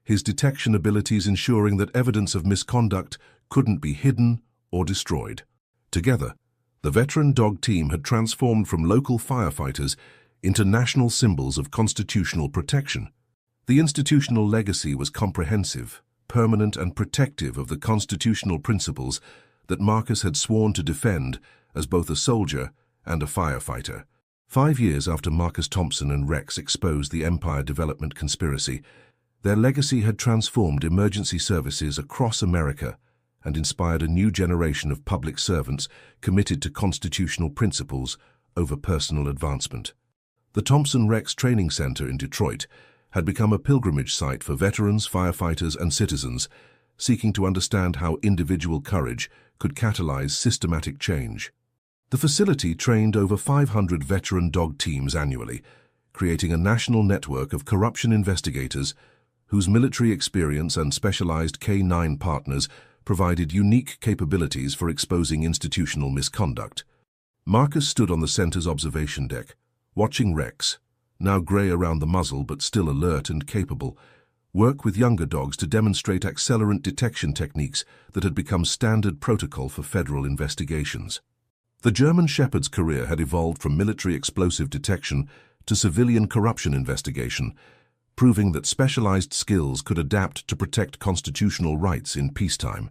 his detection abilities ensuring that evidence of misconduct couldn't be hidden or destroyed. Together, the veteran dog team had transformed from local firefighters into national symbols of constitutional protection. The institutional legacy was comprehensive, permanent, and protective of the constitutional principles that Marcus had sworn to defend as both a soldier and a firefighter. 5 years after Marcus Thompson and Rex exposed the Empire Development Conspiracy, their legacy had transformed emergency services across America and inspired a new generation of public servants committed to constitutional principles over personal advancement. The Thompson-Rex Training Center in Detroit had become a pilgrimage site for veterans, firefighters, and citizens seeking to understand how individual courage could catalyze systematic change. The facility trained over 500 veteran dog teams annually, creating a national network of corruption investigators whose military experience and specialized K-9 partners provided unique capabilities for exposing institutional misconduct. Marcus stood on the center's observation deck, watching Rex, now gray around the muzzle but still alert and capable, work with younger dogs to demonstrate accelerant detection techniques that had become standard protocol for federal investigations. The German Shepherd's career had evolved from military explosive detection to civilian corruption investigation, proving that specialized skills could adapt to protect constitutional rights in peacetime.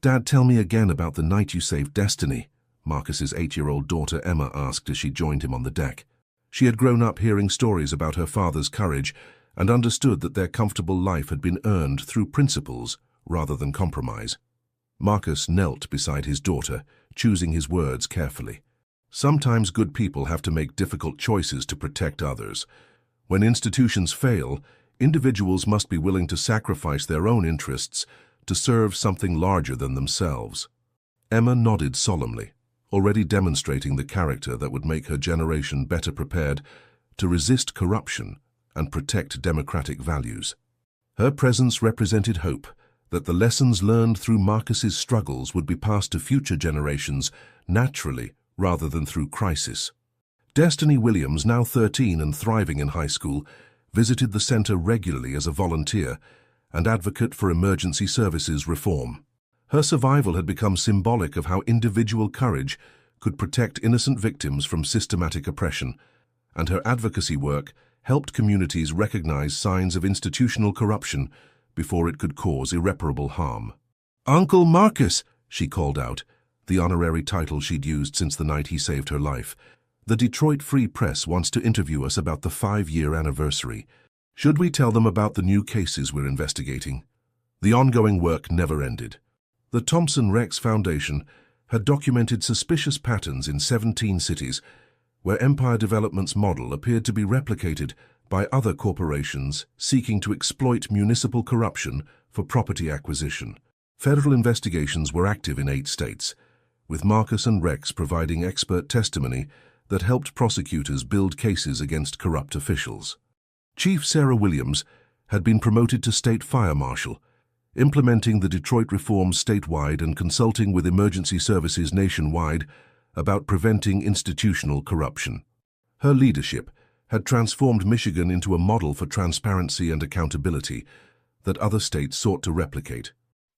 "Dad, tell me again about the night you saved Destiny," Marcus's 8-year-old daughter Emma asked as she joined him on the deck. She had grown up hearing stories about her father's courage and understood that their comfortable life had been earned through principles rather than compromise. Marcus knelt beside his daughter, choosing his words carefully. "Sometimes good people have to make difficult choices to protect others. When institutions fail, individuals must be willing to sacrifice their own interests to serve something larger than themselves." Emma nodded solemnly, already demonstrating the character that would make her generation better prepared to resist corruption and protect democratic values. Her presence represented hope that the lessons learned through Marcus's struggles would be passed to future generations naturally rather than through crisis. Destiny Williams, now 13 and thriving in high school, visited the center regularly as a volunteer and advocate for emergency services reform. Her survival had become symbolic of how individual courage could protect innocent victims from systematic oppression, and her advocacy work helped communities recognize signs of institutional corruption before it could cause irreparable harm. "Uncle Marcus," she called out, the honorary title she'd used since the night he saved her life. "The Detroit Free Press wants to interview us about the 5-year anniversary. Should we tell them about the new cases we're investigating?" The ongoing work never ended. The Thompson-Rex Foundation had documented suspicious patterns in 17 cities where Empire Development's model appeared to be replicated by other corporations seeking to exploit municipal corruption for property acquisition. Federal investigations were active in 8 states, with Marcus and Rex providing expert testimony that helped prosecutors build cases against corrupt officials. Chief Sarah Williams had been promoted to state fire marshal, implementing the Detroit reforms statewide and consulting with emergency services nationwide about preventing institutional corruption. Her leadership had transformed Michigan into a model for transparency and accountability that other states sought to replicate.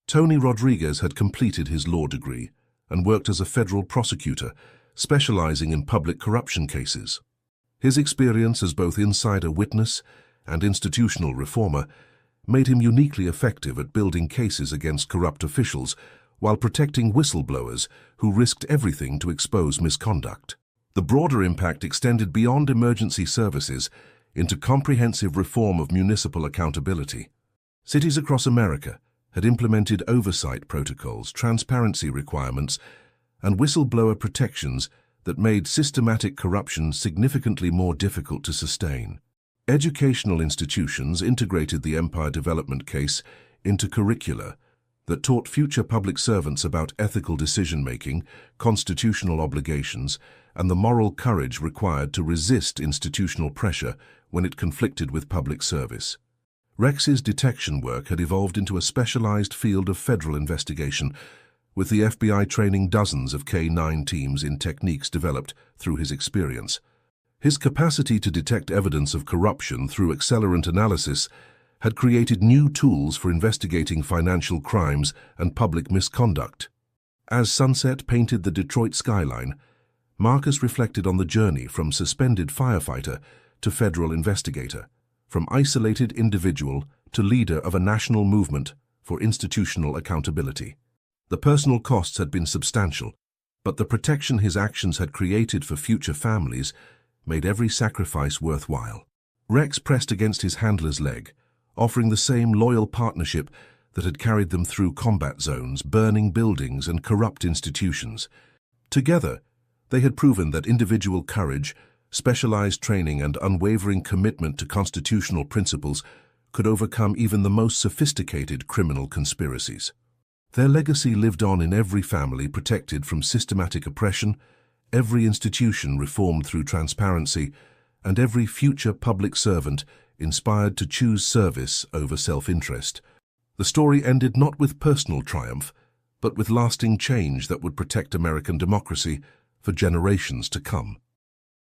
Tony Rodriguez had completed his law degree and worked as a federal prosecutor, specializing in public corruption cases. His experience as both insider witness and institutional reformer made him uniquely effective at building cases against corrupt officials while protecting whistleblowers who risked everything to expose misconduct. The broader impact extended beyond emergency services into comprehensive reform of municipal accountability. Cities across America had implemented oversight protocols, transparency requirements, and whistleblower protections that made systematic corruption significantly more difficult to sustain. Educational institutions integrated the Empire Development case into curricula that taught future public servants about ethical decision-making, constitutional obligations, and the moral courage required to resist institutional pressure when it conflicted with public service. Rex's detection work had evolved into a specialized field of federal investigation, with the FBI training dozens of K-9 teams in techniques developed through his experience. His capacity to detect evidence of corruption through accelerant analysis had created new tools for investigating financial crimes and public misconduct. As sunset painted the Detroit skyline, Marcus reflected on the journey from suspended firefighter to federal investigator, from isolated individual to leader of a national movement for institutional accountability. The personal costs had been substantial, but the protection his actions had created for future families made every sacrifice worthwhile. Rex pressed against his handler's leg, offering the same loyal partnership that had carried them through combat zones, burning buildings, and corrupt institutions. Together, they had proven that individual courage, specialized training, and unwavering commitment to constitutional principles could overcome even the most sophisticated criminal conspiracies. Their legacy lived on in every family protected from systematic oppression, every institution reformed through transparency, and every future public servant inspired to choose service over self-interest. The story ended not with personal triumph, but with lasting change that would protect American democracy for generations to come.